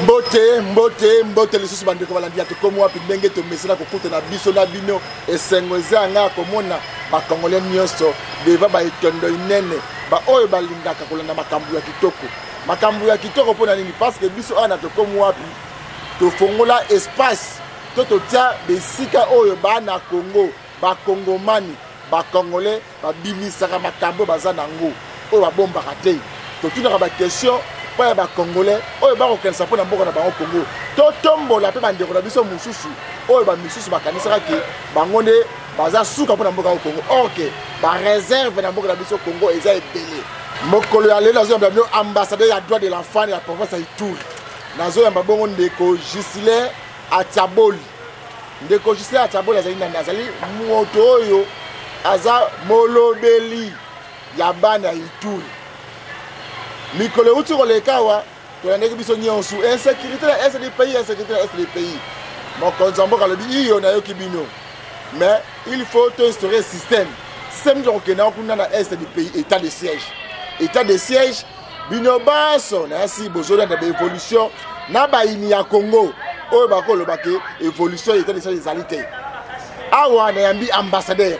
mbote lisusu bandeko balandia to komo wapi ndenge to mesina kokuta na biso na bino esengoza nga komona bakongole nyonso deva ba itondo inene ba oyo balingaka kolanda makambu ya kitoko pona nini parce que biso ana to komo wapi to fongola espace to tia besika oyo bana Congo ba Congomani ba Congolais ba bimisaka makambo baza nango oyo babombaka te to tuna ba question pa ba Congolais oyo ba kokensa pona mboka na bango Congo to tombola pe bandeko na biso mususu oyo ba misusu bakanisaka ke bango nde baza suka pona mboka Congo OK ba réserve na mboka na biso Congo eza ebele mokolo ya lelo nazo yamba ambassadeur ya droit de l'enfant ya province ya Ituri nazo yamba bongo ndeko Gislin Atiaboli ndeko Gislin Atiaboli azali moto oyo aza molobeli ya bana ya Ituri mikolo uti kolekawa to ndenge biso nyonso insécurité na est du pays insécurité na est du pays mokonza mboka lobi iyo na yoki bino mais il faut instaurer un système de reconnaissance kuna na est du pays état de siège bino baso na si bozola na évolution na baini ya Congo oyo bakolo bake évolution état de siège ezalité awa na yambi ambassadeur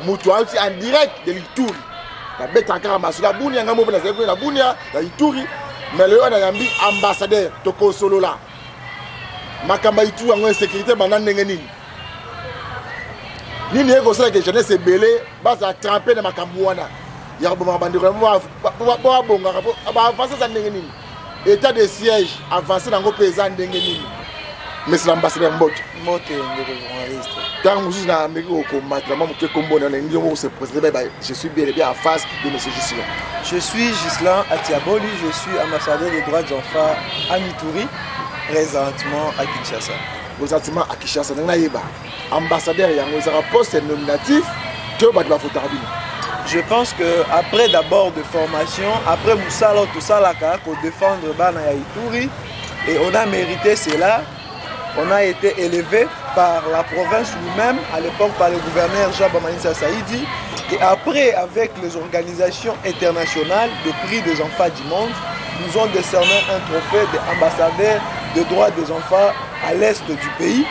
mutu auti en direct de l'Ituri la bête en caramasse la bunia ngamo na zeko na bunia ya Ituri mais le na yambi ambassadeur toko solo la makamba Ituri en sécurité bana ndenge nini eko sala que jeunesse belé basa tremper na makambu wana ya bomba bandeko ba bonga ba avancer za ndenge nini état de siège avancer nango pesa ndenge nini mais c'est l'ambassadeur Mbote ndeko journaliste quand vous êtes en Amérique au combat je suis bien en face de M. Gislin. Je suis Gislin Atiaboli, je suis ambassadeur des droits des enfants à Ituri, présentement à Kinshasa. Présentement à Kinshasa, ambassadeur il y a un poste nominatif que je pense que après d'abord de formation, après Moussala tout ça là pour défendre Bana ya Ituri et on a mérité cela. On a été élevé par la province lui-même, à l'époque par le gouverneur Jean-Bamanissa Saïdi. Et après, avec les organisations internationales de prix des enfants du monde, nous ont décerné un trophée d'ambassadeur des droits des enfants à l'est du pays.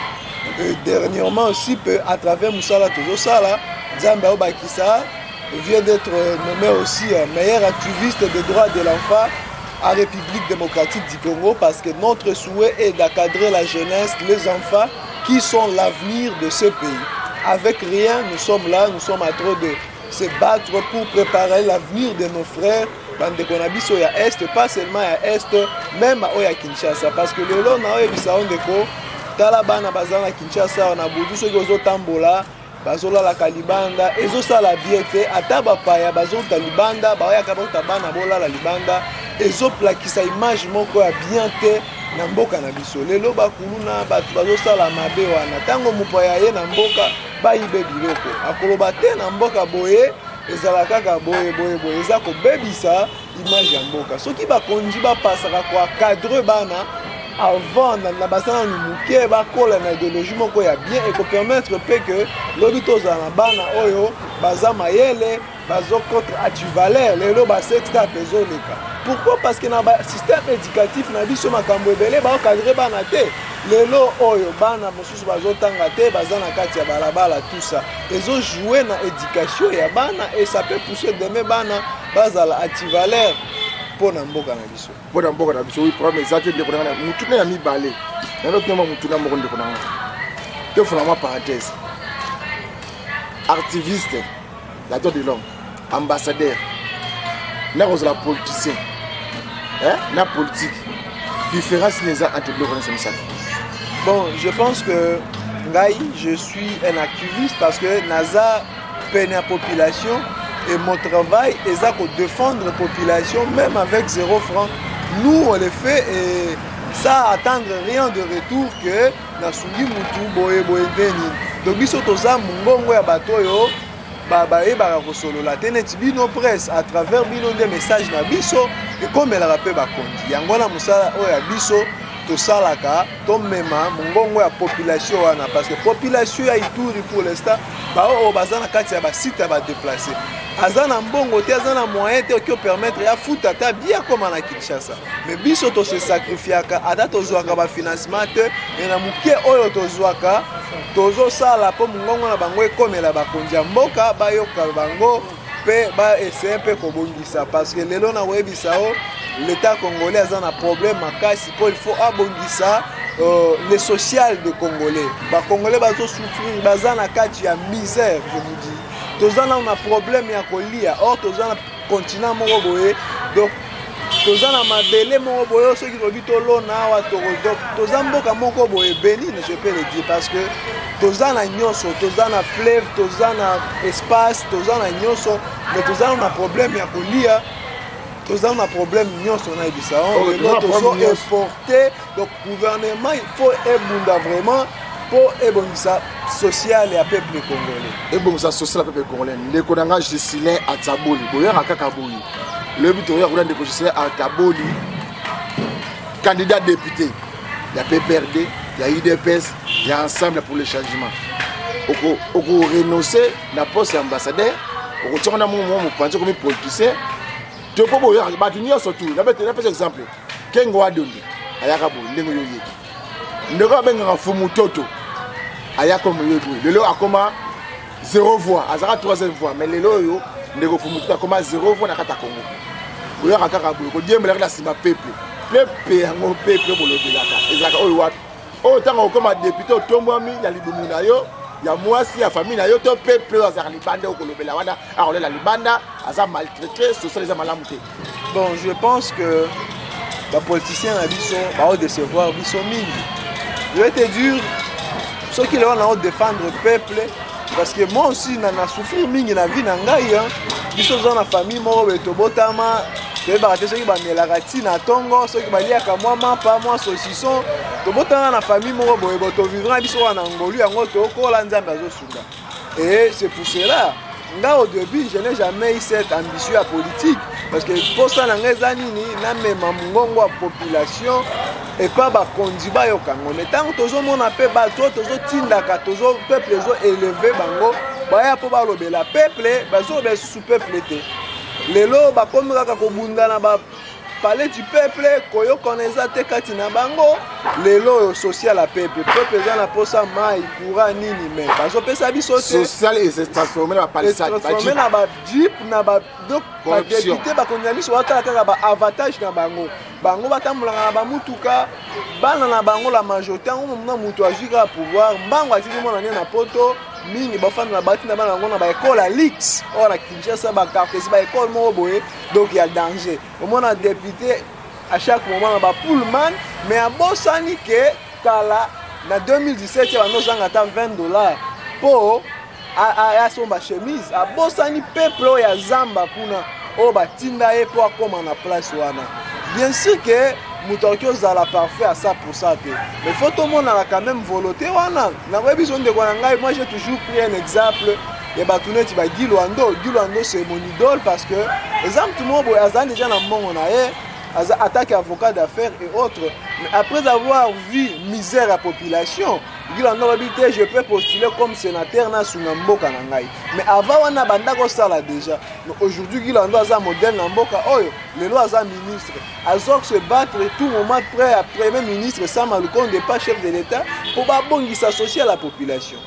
Et dernièrement aussi, à travers Moussala Tozosala, Zamba Obakissa vient d'être nommé aussi meilleur activiste des droits de l'enfant à République démocratique du Congo parce que notre souhait est d'encadrer la jeunesse, les enfants qui sont l'avenir de ce pays. Avec rien, nous sommes là, nous sommes à trop de se battre pour préparer l'avenir de nos frères. Bandekonabiso ya Est, pas seulement à Est, même à Kinshasa. Parce que le long na Oya Ndeko, Talabana Bazana Kinshasa, on a beaucoup de choses tambola. Bazola la kalibanda ezo sala biete ataba paya bazota libanda baya kabota bana bola la libanda ezo plakisa image moko ya bien te na mboka na biso lelo bakuluna batu bazosala mabe wana tango mupaya ye na mboka bayibe biloko akoloba te na mboka boye ezala kaka boye eza ko bebisa image ya mboka soki bakonzi bapasaka kwa cadre bana avant na basana lumuke bakola na idéologie moko ya bien et ko permettre que l'obito za na bana oyo baza mayele bazo contre atuvaler lelo ba sexta peso leka. Pourquoi? Parce que na système éducatif na biso makambo ebele ba cadrer bana te lelo oyo bana mosusu bazo tanga te baza na kati ya balabala tout ça ezo jouer na éducation ya bana et ça peut pousser demain bana bazala atuvaler pona mboka na biso. Pona mboka na biso oui problème exact de pona na mutuna ya mibale. Na notre nom mutuna moko ndeko na nga. Te vraiment parenthèse. Activiste, la droit de l'homme, ambassadeur, n'a pas la politicien, n'a politique. Différence les uns entre les ça. Bon, je pense que Ngaï, je suis un activiste parce que Naza peine la population. Et mon travail est de défendre la population, même avec 0 francs. Nous, on le fait et ça attendre rien de retour que Nasuli Moutou Boye Boyendeni. Donc, nous sommes tous à Mungongo et à Batoyo, Babae Barakosolo, la Ténétibino presse à travers des messages na biso et comme elle rappelle Bakondi. Yangona Moussa Oya Biso, tout ça là, comme même Mungongo et population, parce que la population a Ituri pour l'instant, Bazana Katia, site à déplacer. azana mbongo te azana moyen te qui permettre ya futa ta bien comme na Kinshasa mais biso to se sacrifiaka ata tozwaka ba financement te na muke oyo tozwaka tozo sala po mungongo na bango ekomela bakonzi ya mboka bayoka bango pe ba essayer pe kobongisa parce que lelo na webisa o l'état congolais a un problème makasi il faut abongisa les social de congolais ba congolais bazo souffrir baza na kati ya misère je vous dis tozana on a problème ya kolia or tozana continent moko boye donc tozana mabele moko boye ceux qui lobi tolona wa tozana mboka moko boye béni je peux le dire parce que tozana nyonso tozana fleuve tozana espace tozana nyonso mais tozana on a problème ya kolia tozana un problème nyonso na ebisa on importer donc gouvernement il faut ebunda vraiment pour ebongisa social ya peuple congolais ebongisa social ya peuple congolais ndeko nanga Gislain Ataboli boyaka kaka boyi le but oya ko ndeko Gislain Ataboli candidat député ya PPRD ya UDPS ya ensemble pour le changement oko renoncer na poste ambassadeur oko tsona mo panzo comme politicien tu peux boire batu nyonso tout na bete na par exemple Kengo Adondi ayaka bo ndengo yoyeki ndeko benga fumu toto ayaka mo yoyeki lelo akoma 0 voix azaka 3e voix mais lelo yo ndeko fumu toto akoma 0 voix na kata Congo boyaka kaka bo ko diembela la sima peuple yango peuple bolobelaka ezaka oyo wapi o tanga okoma député otombwami ya libumu na yo ya mwasi ya famille na yo to peuple azaka libanda okolobela wana akolela libanda aza maltraité social les malamu te. Bon, je pense que les politiciens na biso ba décevoir biso mingi. Je vais te dire ceux qui ont défendre le peuple parce que moi aussi na souffrir mingi na vie na ngai hein. Biso za na famille moko betobotama te ba te ceux qui ba melaka tina tongo ceux qui ba liaka moi mapa moi saucisson tobotama na famille moko boye boto vivra biso na ngolu yango to ko la nzambe azosunga. Et c'est pour cela au début, je n'ai jamais eu cette ambition politique parce que pour ça, na même la population et pas ba kondiba yo kango. Mais tant que tozo mon appel bato, tozo tindaka, tozo peuple zo élevé bango, baya po ba lobela peuple, bazo be sous peuple te. Lelo ba komaka ko bunda na ba parler du peuple, koyo koneza te kati na bango, lelo social a peuple za na posa mai kura nini mais bazo pesa biso social et se transformer na palissade, transformer na ba jeep na ba donc ba député ba konyami so wata kaka ba avantage na bango batambola na ba mutuka bana na bango la majorité on mutu ajika pouvoir mbango atiki mona na poto mingi bafana na bati na bana ngo na ba école à Lix or à Kinshasa ba quartier ba école mo boye donc il y a danger au moins député à chaque moment na ba pullman mais à bosani ke kala na 2017 ya no zanga ta $20 po a son ba chemise a bosani peuple ya zamba kuna o ba tinda e po akoma na place wana bien sûr que Moutorkio zala parfait à 100% mais faut tout le monde a quand même volonté wana na kwa besoin de kwananga moi j'ai toujours pris un exemple et batuneti ba Gilwando c'est mon idole parce que exemple tout le monde a déjà na mongo na ye attaque avocat d'affaires et autres mais après avoir vu misère à la population Gilwando habité je peux postuler comme sénateur na sunamboka na ngai mais avant wana banda ko sala déjà mais aujourd'hui Gilwando aza modèle na mboka oyo lelo aza ministre azok se battre tout moment près à premier ministre Sama Lukonde pas chef de l'état pour ba bongisa social à la population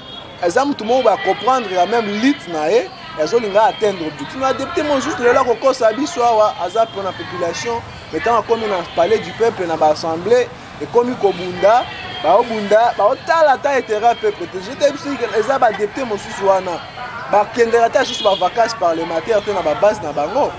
exemple tout le monde va comprendre la même lutte na e azolinga atteindre but na député mon juste lelo ko kosa biso awa aza pour la population mais tant comme na parler du peuple na ba assemblée et comme kobunda ba obunda ba otala ta etera peuple j'étais sûr que les aba député mosusu wana ba kendera ta juste ba vacances parlementaires te na ba base na bango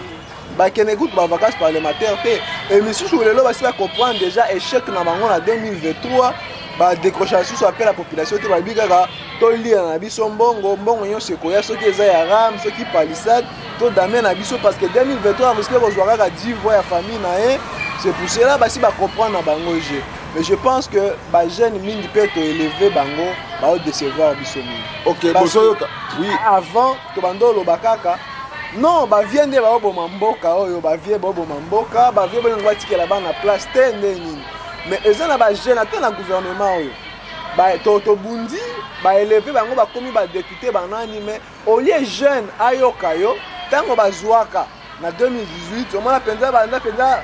ba kenegout ba vacances parlementaires te et mosusu lelo ba sila comprendre déjà échec na bango na 2023 ba décrochage sur appel la population te ba bigaka to lire na biso mbongo nyonso ko ya soki eza ya ram soki palissade to damé na biso parce que 2023 risque ko zwa kaka 10 voix ya famille na e c'est pour cela ba si ba comprendre na bango je mais je pense que ba jeune mingi peut to élever bango ba décevoir biso mingi OK bosoyoka oui avant to bandolo bakaka non ba viende ba oboma mboka oyo ba vie ba oboma mboka ba vie bongo batikela bana place te nini mais ezana ba jeune atena gouvernement oyo ba to bundi ba élever bango ba komi ba député banani mais au lieu jeune ayoka yo tango bazwaka na 2018 omona penza banda penza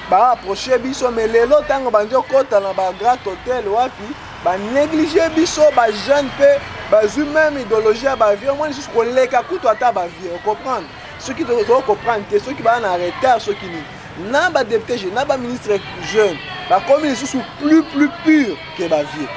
ba approcher biso mais lelo tango banjo kota na ba grand hôtel wapi ba négliger biso ba jeune pe bazwi même idéologie ba vie omona juste koleka kutu ata ba vie on comprendre ceux qui doivent comprendre que ceux qui va en retard ceux qui ni na ba député jeune na ba ministre jeune ba comme sous plus pur que ba vie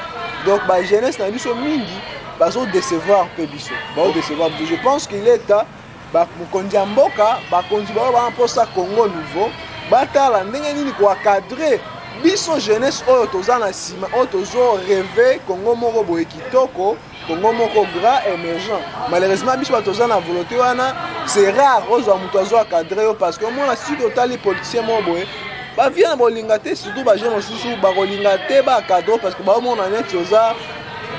donc ba jeunesse na biso mingi bazo décevoir pe biso ba décevoir je pense qu'il est temps ba mokonzi ya mboka bakonzi bao ba mposa Congo nouveau batala ndenge nini ko cadrer biso jeunesse oyo toza na sima oyo tozo rêver Congo moko boye kitoko Congo moko grand émergent malheureusement biso toza na volonté wana c'est rare ozo muto azo cadrer parce que moi si totali politicien mo boye ba vient bolinga te surtout ba jeune susu ba kolinga te ba cadre parce que ba mona net oza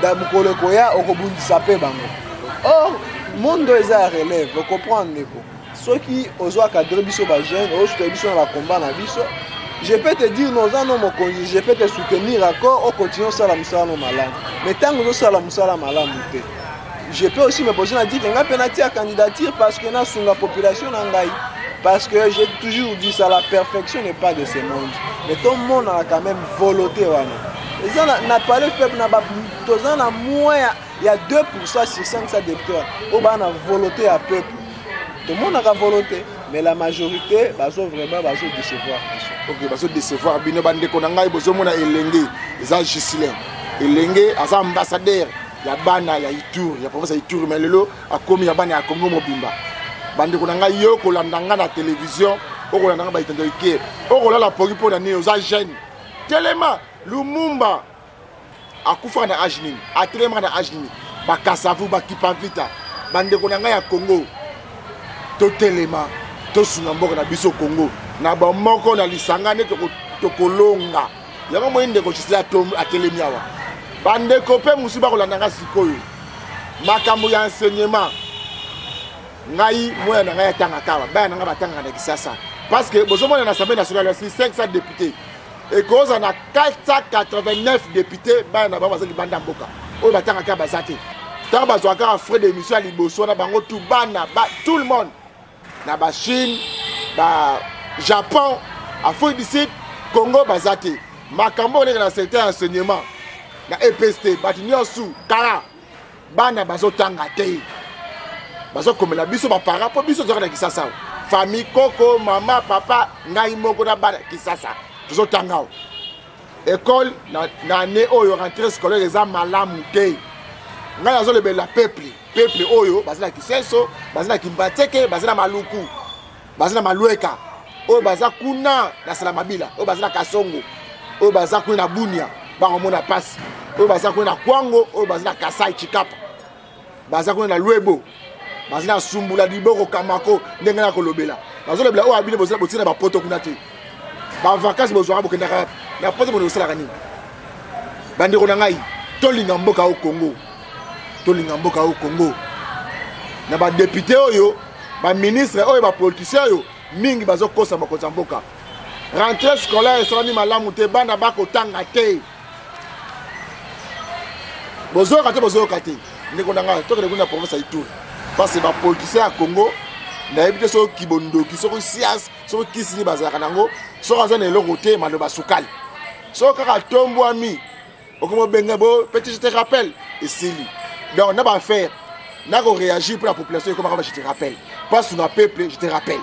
da mukolo koya okobundisa pe bango or monde eza relève vous comprenez ko ceux qui ozo cadrer biso ba jeune ozo biso na ba combat na biso je peux te dire nos anos mokonzi je peux te soutenir encore au continuer ça la musala no malamu mais tant que ça la musala malamu te je peux aussi me poser na dire nga penati à candidature parce que na sunga population na ngai parce que j'ai toujours dit ça la perfection n'est pas de ce monde mais tout le monde a quand même volonté wana et ça n'a pas le peuple n'a pas tous na moins il y a 2% sur 500 députés au ba na volonté à peuple tout le monde a la volonté mais la majorité bazo vraiment bazo décevoir ok bazo décevoir bino bande ko ngai bozo mona elenge eza Gislin elenge asa ambassadeur ya bana ya Ituri ya province ya Ituri mais lelo akomi ya bana ya Congo mobimba bande ko ngai yo ko landanga na télévision o ko landanga ba itendo ike o ko la pori pona ni oza jeune telema Lumumba akufa na ajnini atrema na ajnini bakasavu bakipa vita bande ko ngai ya Congo to telema to sunga mboka na biso Congo na ba moko na lisanga ne to kolonga yango moinde ko tsila to atelemi awa bande ko pe musiba ko landanga sikoyo makambo ya enseignement ngai moya na ngai tanga kawa ba na ngaba tanga na kisasa parce que bozomo na assemblée nationale c'est 500 députés et cause on a 489 députés ba na ba bazali banda mboka o ba tanga ka bazate tant ba zwaka frais d'émission à liboso na bango tout bana ba tout le monde na ba Chine ba Japon Afrique du Sud Congo bazate makambo na secteur enseignement na EPST batinyosu kala bana bazotanga te bazo komela biso ba para po biso zoka na kisasa famille koko mama papa ngai moko na bana kisasa tozotanga école na ne oyo rentrée scolaire eza malamu te ngai azo lebela peuple oyo bazina kiseso bazina kimbateke bazina maluku bazina malueka oyo baza kuna na salamabila oyo bazina kasongo oyo baza kuna na bunia bangomona pasi oyo baza kuna na kwango oyo bazina kasai chikapa baza kuna na lwebo bazina sumbula liboko kamako ndenge na kolobela bazo lebela oyo abine bozina botina ba poto kuna te ba vacances bozwa bokenda na poto bono sala kani bandeko na ngai tolinga mboka au Congo na ba député oyo ba ministre oyo ba politicien oyo mingi bazo kosa bakonza mboka rentrée scolaire esalami malamu te bana bakotanga te bozoyoka te ndeko na ngai tokende kuna province ya Ituri parce que ba politicien ya Congo nayebi te soki kibondoki soki sias soki kisini bazalaka nango soki aza na eloko te maloba sukali soki kaka tombwami okomobenga bo petit je te rappelle esili donc na baaffaire na réagir pour la population comme je te rappelle pas sur un peuple je te rappelle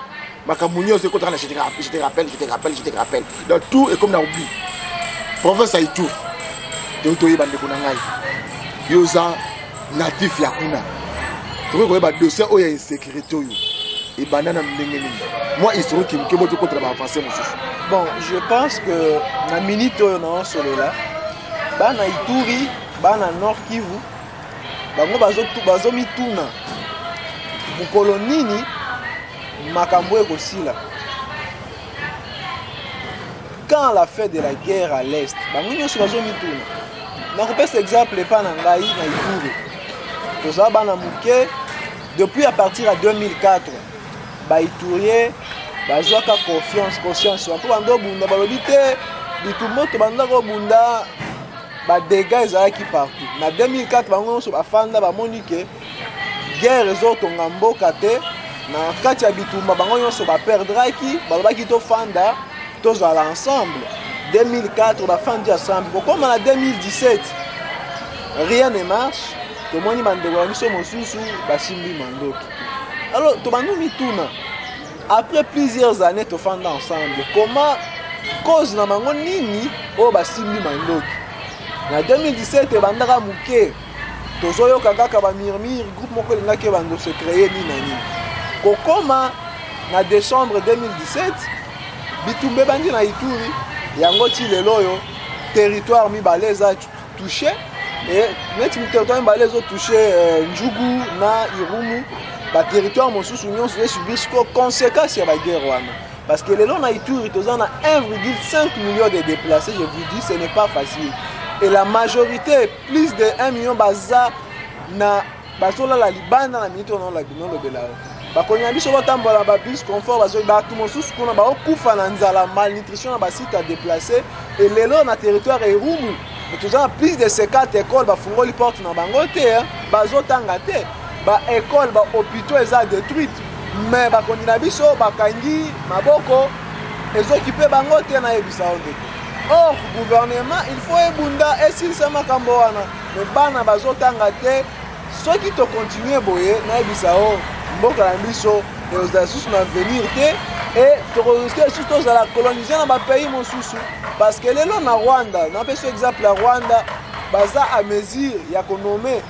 makambo nyonso ekotaka na je te rappelle donc tout est comme na oubli province ya Ituri donc toyeba ndeko na ngai yoza natif ya kuna tokoyeba dossier oyo ya insécurité oyo ebandana ndenge nini moi historique ke moto contre ba avancer mosusu bon je pense que na minute oyo na solola bana Ituri bana Nord Kivu bango bazo mituna mukolo nini makambo ekosila quand la fin de la guerre à l'est bango nyonso bazo mituna nakopesa exemple epa na ngai na Ituri toza bana muke depuis à partir à 2004 ba Iturien bazwaka conscience wapo bando bunda balobi te bitumoto banda ko bunda ba dégâts ezalaki partout na 2004 bango nyonso bafanda bamoni ke guerre ezotonga mboka te na kati ya bitumba bango nyonso baperdraki balobaki tofanda tozala ensemble 2004 bafandi ensemble kokoma na 2017 rien ne marche tomoni bandeko ya biso mosusu basimbi mandoki alors tobandu mituna après plusieurs années tofanda ensemble comment cause na bango nini oyo basimbi mandoki na 2017 ebandaka moke tozoyoka kaka bamurmure groupe moko elingaki ebando se créer nini na nini kokoma na décembre 2017 bitumba ebandi na Ituri yango ti lelo oyo territoire mibale eza touché et neti territoire mibale ezotouché Njugu na Irumu baterritoire mosusu nyonso esubir conséquence ya baguerre wana parce que lelo na Ituri toza na 1,5 million de déplacés je vous dis ce n'est pas facile et la majorité plus de 1 million baza na bazolala libanda na minute ono la bino lobela bakonya biso batambola ba bus confort bazo bato mosusu kuna baokufa na nzala malnutrition na basite à déplacer et lelo na territoire Irumu toza na plus de 50 écoles bafungoli porte na bango te bazotanga te ba école ba hôpitaux eza détruite mais bakondi na biso bakangi maboko ezokipe bango te na yebisa onde or gouvernement il faut ebunda esilisa makambo wana me bana bazotanga te soki to continuer boye na yebisa o mboka na biso ezala susu na venir te et tokoriske susu tozala coloniser na bapays mosusu parce que lelo na Rwanda napesa exemple ya Rwanda baza à mesure ya konome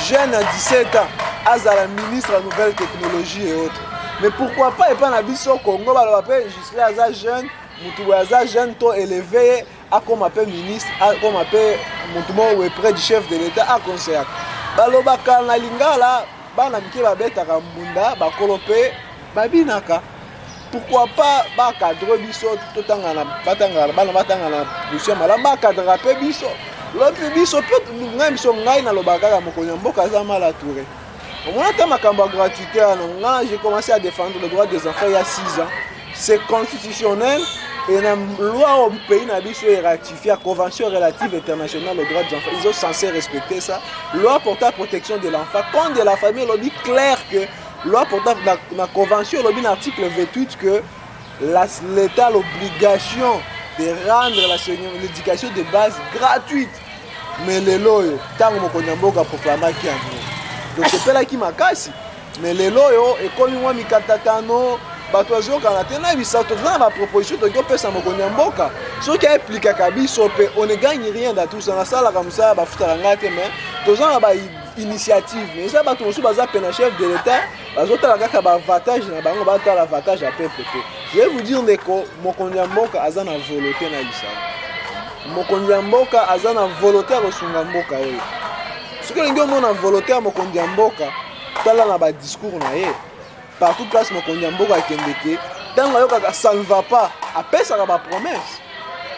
jeune à 17 ans azala ministre à nouvelle technologie et autres mais pourquoi pas epa na biso Congo baloba pe Justin aza jeune mutu aza jeune to élevé akoma pe ministre akoma pe mutu mo près du chef de l'état a conseiller balobaka na lingala bana mike babetaka mbunda bakolo pe babinaka pourquoi pas bakadre biso totanga na batanga bana batanga na position malamu bakadra pe biso lopi biso pe ngai biso ngai na lobaka ka mokonya mboka za mala touré on a tellement de gratuité j'ai commencé à défendre le droit des enfants il y a 6 ans c'est constitutionnel et la loi au pays n'a pas ratifié la convention relative internationale aux droits des enfants ils sont censés respecter ça loi portant protection de l'enfant quand de la famille on dit clair que loi portant la convention on dit l'article 28 que l'État a l'obligation de rendre l'éducation de base gratuite mais les lois tant que mokonyamboka proclamé qui donc c'est là qui makasi mais les lois et comme moi mikatatano bato azokana te na bisa tozana ba proposition to kopesa mokonyamboka soki appliquer biso pe on ne gagne rien dans tout ça na sala comme ça ba futaranga te mais tozana ba initiative mais ça bato mosu baza pena chef de l'état bazotala kaka ba avantage na bango batala avantage à peuple te je vais vous dire ndeko mokonyamboka azana volonté na bisa mokonyamboka azana volonté ya kosunga mboka oyo soki olingi omona volonté ya mokonzi ya mboka tala na badiscours na ye partout place mokonzi ya mboka akende te ntango ayokaka ça ne va pas apesaka bapromesse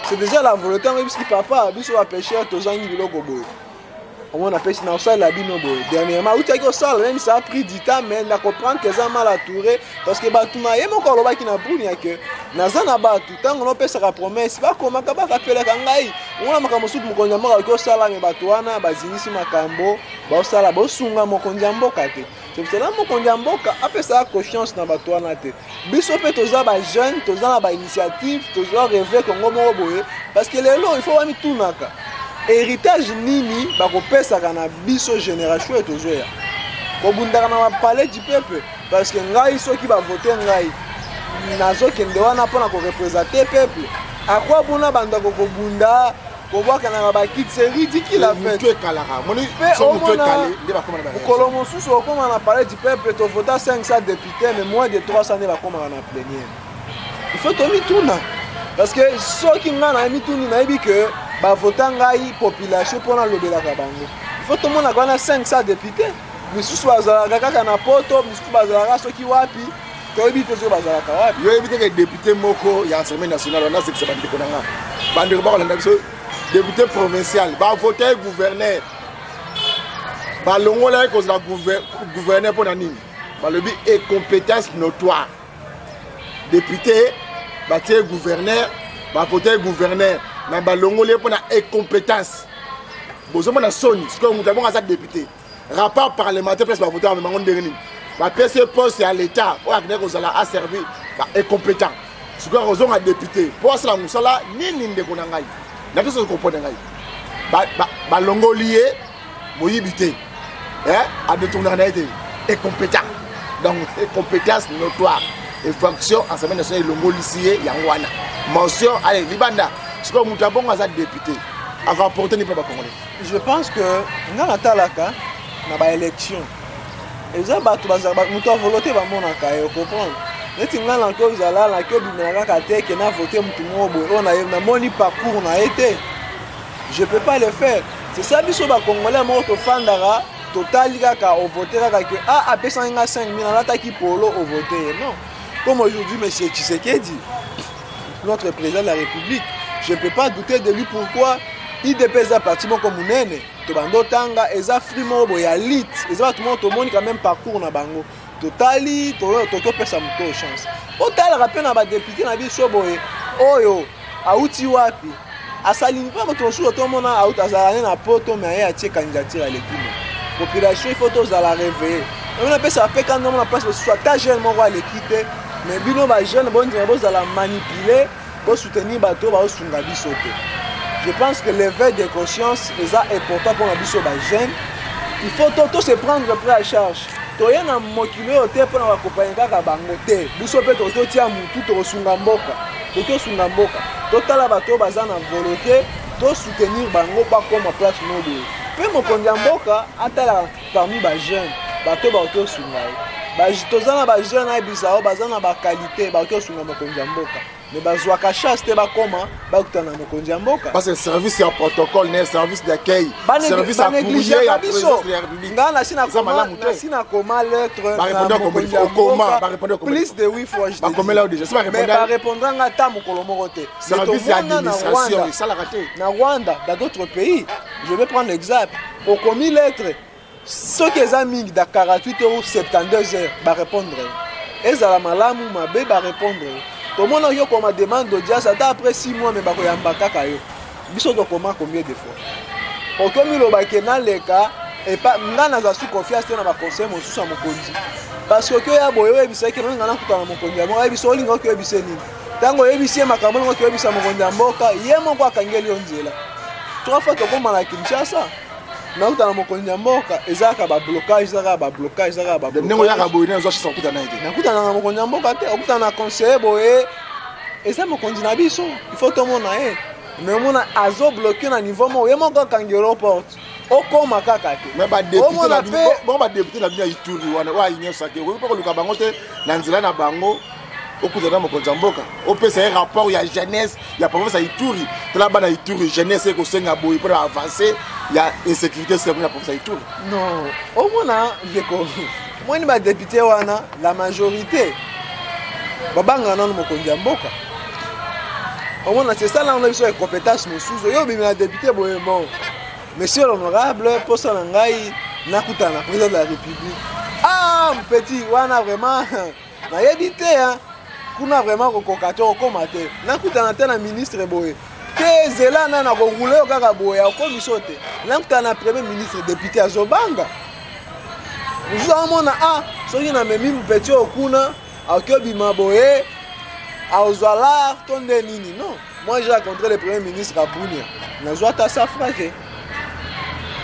c'est déjà la volonté yango ebiski papa biso bapêcheur tozangi biloko boye omona apesi na osalela bino boye dernièrement autiaki osala même ça a pris du temps mais na comprendre que eza mal atouré parce que bato na ye moko alobaki na bruni ya ke naza na bato ntango nopesaka promesse bakomaka bakapelaka ngai omona makambo mosuku mokonzi ya mboka oki osala me bato wana bazingisi makambo baosala bosunga mokonzi ya mboka te c'est pour cela mokonzi ya mboka apesaka confiance na bato wana te biso mpe toza bajeune toza na bainitiative toza rêve kongo moko boye parce que lelo il faut bamitunaka héritage nini bakopesaka na biso génération et tozoya kobundaka na palais du peuple parce que ngai soki bavote ngai nazokende wana mpona koreprésente peuple akwa mpona bandako kobunda kobwakanaka bakiti c'est ridicule en fait mokolo mosusu okóma na palais du peuple tovota 500 députés mais moins de 300 nde bakomaka na plénière il faut tomituna parce que soki ngai na mituni nayebi ke bavota ngai population mpona lobelaka bango il faut tomonaka wana 500 députés misusu bazalaka kaka na poto misusu bazalaka soki wapi toyebi te soki bazalaka wapi yo yebi teke député moko ya assemblée nationale wana sekisa bandeko na nga bandeko bakolanda biso député provincial bavote gouverneur balongola ye kozala gouverneur mpona nini balobi incompétence notoire député batie gouverneur bavote gouverneur na balongoli mpona incompétence bozomona soni sikoyo moto abongo aza député rapport parlementaire place bavote bamemango ndenge nini bapesi poste ya l'état oyo akendeki kozala aservi incompétent sikoyo kozonga député mpo asala mosala nini ndeko na ngai ndaki soki kopone ngai balongoli ye moyibi te adetournaka na ye te incompétent donc incompétence notoire infraction assemblée nationale elongolisi ye yango wana mention ale libanda sikoyo moto abongo aza député akarapporte ni mpe bacongolais. Je pense que nga natalaka na baélection eza bato moto avolote bamonaka ye comprendre neti nga nanke ozala nake obimela kaka te ke na vote motu moko boye oyo namoni parcours na ye te. Je peux pas le faire. C'est ça biso bacongolais moko tofandaka totali kaka ovote kaka ke apesaki nga 5 000 alataki polo ovote ye non. Comme aujourd'hui M. Tshisekedi, notre président de la République, je ne peux pas douter de lui. Pourquoi IDP est un parti comme Mounene, Tobando Tanga, Eza Frimo, Boya Lit, Eza tout le monde, tout le monde quand même parcours na bango. Totali, Toto pesa muto chance. Otal rappel na ba député na biso boye. Oyo, auti wapi. Asalini pas votre sous tout le monde a out azalane na poto mais a tie candidature à l'équipe. Population il faut tous à la réveiller. On appelle ça fait quand on a place soit ta jeune mon roi l'équipe mais bino ba jeune bon dire boss à la manipuler pour soutenir bateau ba osunga biso te. Je pense que l'éveil de conscience est important pour la biso ba jeune. Il faut tout se prendre prêt à charge. Toya na mokilo te pour na accompagner kaka bango te. Biso pe to tia mutu to sunga mboka. To sunga mboka. Totala bato baza na volonté to soutenir bango pas comme place noble. Pe mokonzi mboka atala parmi ba jeunes bato ba to sunga. Ba tozana ba jeunes na bisao bazana ba qualité ba to sunga mokonzi mboka. Mais bazwa ka chasse te ba koma ba kutana mokonzi mboka. Parce que service ya protocole ne service d'accueil, service à courrier ya présidence de la République. Ngana sina koma lettre ba répondre comme il faut comment ba répondre comme plus de 8 fois je ba comme là déjà c'est pas répondre. Mais ba répondre nga ta mokolo moko te. Service d'administration ça la raté. Na Rwanda dans d'autres pays, je vais prendre l'exemple. Au commis lettre ceux qui ont mis dans 48 ou 72 heures ba répondre. Ezala malamu mabe ba répondre. Tout le monde a eu comme demande d'audience après 6 mois mais bako yamba kaka yo. Biso to comment combien de fois. Au comme lo bakena leka et pas ngana za sous confiance na ba conseil mon sous mokonzi. Parce que ya boyo ebisa ke ngana kutana mokonzi mo ebiso lingo ke ebise nini. Tango ebise makambo ngo ke ebisa mokonzi mboka yemo kwa kangeli onzela. Trois fois to koma na Kinshasa. Na kutana mokonzi mboka ezaka ba blocage ezaka ba blocage ezaka ba. Nengo ya kaboyi na zo shisa kutana ite. Na kutana na mokonzi mboka te okutana na conseiller boye. Eza mokonzi na biso. Il faut to mona e. Mais mona azo bloquer na niveau mo yemo kwa kangelo porte. Okoma kaka te. Mais ba député na biso bon ba député na biso Ituri wana wa inyo sake. Ko ko luka bango te na nzela na bango. Okutana mokonzi mboka. Opesa un rapport ya jeunesse ya province ya Ituri. Tala bana Ituri jeunesse ko senga boy pour avancer. Il y a insécurité sur la province d'Ituri. Non, au moins, moi, je député, la majorité, babanga non mokonzi mboka. Au moins, c'est ça là, on a besoin de compétences, mais sous yo, mais député, bon, monsieur l'honorable, pour ça, nakuta na président de la République. Ah, petit, wana vraiment, na yebité, hein, kuna vraiment kokokato komate. Nakuta na tena ministre boye. Que zela na na rouler kaka boya ko bisote nakuta na premier ministre député azobanga nous avons soki na memi mpeti okuna akobi maboye azwala tonde nini non moi j'ai rencontré le premier ministre à Bunia na zwata sa frère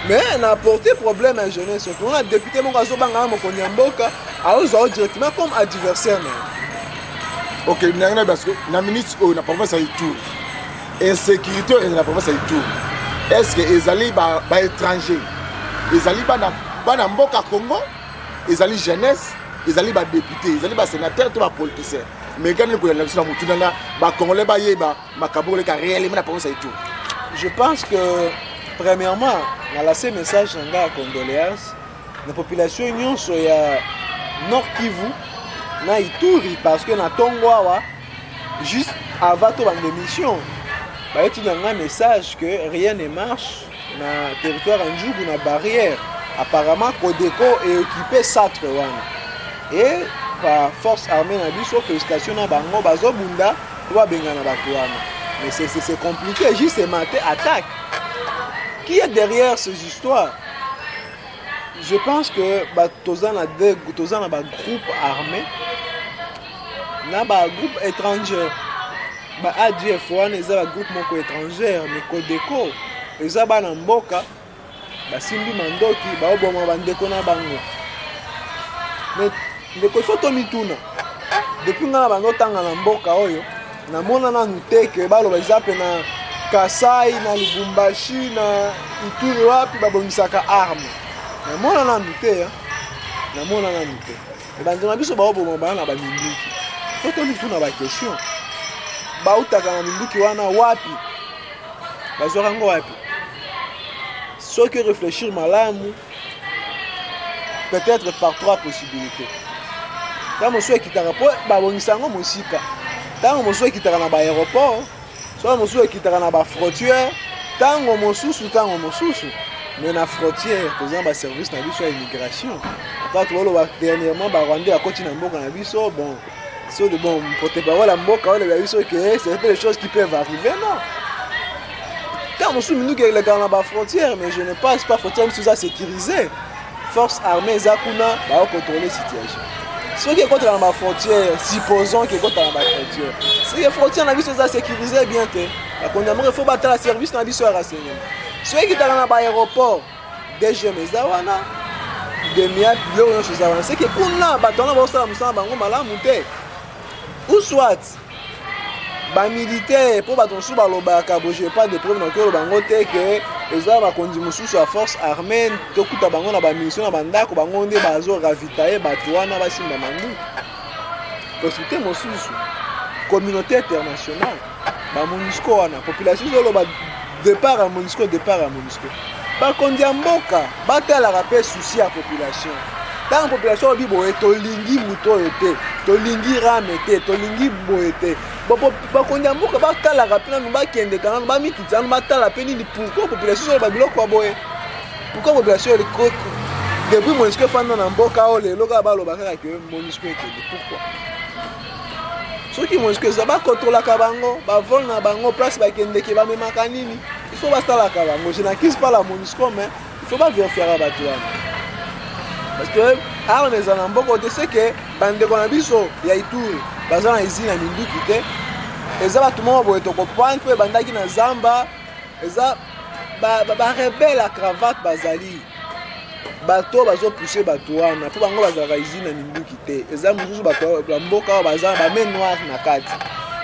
mais na porté problème à jeunesse on a député mon azobanga mo konyamboka azo directement comme adversaire OK parce que na ministre na province à Ituri insécurité dans la province d'Ituri. Est-ce que les alliés ba étrangers, les alliés ba mboka Congo, les alliés jeunesse, les alliés ba députés, les alliés ba sénateurs, tout ba politiciens. Mais quand nous connaissons la mutuna ba congolais ba yeba makabou les réellement la province d'Ituri. Je pense que premièrement, on a laissé message à condoléances la population nyonso ya Nord Kivu na Ituri parce que na Tongwawa juste avant toute l'émission il y a un message que rien ne marche dans le territoire Ndjougou, dans la barrière. Apparemment, Kodeko est occupé Satre. Et par force armée, félicitations à Bango, Bazo Bunda, mais c'est compliqué, juste ce matin, attaque. Qui est derrière ces histoires? Je pense que toza na ba groupe armé na ba groupe étranger. Ba ADF wana eza ba groupe moko étranger mais Codeco eza bana mboka basimbi mandoki baoboma bandeko na bango. Mais ndeko faut tomituna depuis nga bango tanga na mboka oyo namona nanu te ke baloba eza pe na Kasai na Lubumbashi na Ituri wapi babongisaka arme. Namona nanu te namona nanu te. Bandeko na biso baoboma bana na baminduki. Faut tomituna ba question. Bautaka na minduki wana wapi bazwaka ngo wapi soki réfléchir malamu peut-être par trois possibilités tant mosu ekitaka po babongisa yango mosika tango mosu ekitaka na baéroport soit mosu ekitaka na bafrontière tango mosusu mais na frontière toza baservice na biso ya immigration ata toloba dernièrement barwandais akoti na mboka na biso bon. So de bon, pour te parler la mboka, on a vu que c'est des choses qui peuvent arriver, non? Quand on soumet nous que les gars dans la frontière, mais je ne pense pas frontière tout ça sécurisé. Force armée Zakuna va contrôler la situation. Ceux qui sont contre la frontière, supposons qu'ils sont contre la frontière. Si les frontières n'ont pas sécurisé bien, il faut battre le service dans le renseignement. Ceux qui sont dans l'aéroport, des jeunes, des miens, c'est que pour nous, on va ou soit ba militaire pour baton sous balobaka boje pas de problème que bango te que eza ba kondi mususu a force armée to kuta bango na ba mission na bandako bango nde bazo ravitailler batwana basimba mangu possibilité mususu communauté internationale ba MONUSCO wana population zo ba départ à MONUSCO ba kondi mboka batala rapé souci à population. Dans la population, on dit que tolingi muto ete, tolingi rame ete, tolingi bo ete. Bon, quand on a beaucoup de la rapine, nous va kende quand on va mettre ça, nous va la peine ni pourquoi la population est babilo quoi boy. Pourquoi la population est coque. Depuis MONUSCO fan dans mboka o le loga ba lo ba ka que MONUSCO est pourquoi. Ceux qui MONUSCO ça va contrôler la kabango, ba vol na bango place ba kende ke ba mema kanini. Il faut basta la kabango. Je n'accuse pas la MONUSCO mais il faut pas vérifier à batouane. Parce que arme eza na mboka te c'est que bandeko na biso ya Ituri baza na izina minduki te eza bato moko boye tokopane mpe bandaki na zamba eza ba rebelle à cravate bazali bato bazopousse bato wana mpo bango bazalaka izina minduki te eza mosusu bato ya mboka oyo baza na bamain noire na kati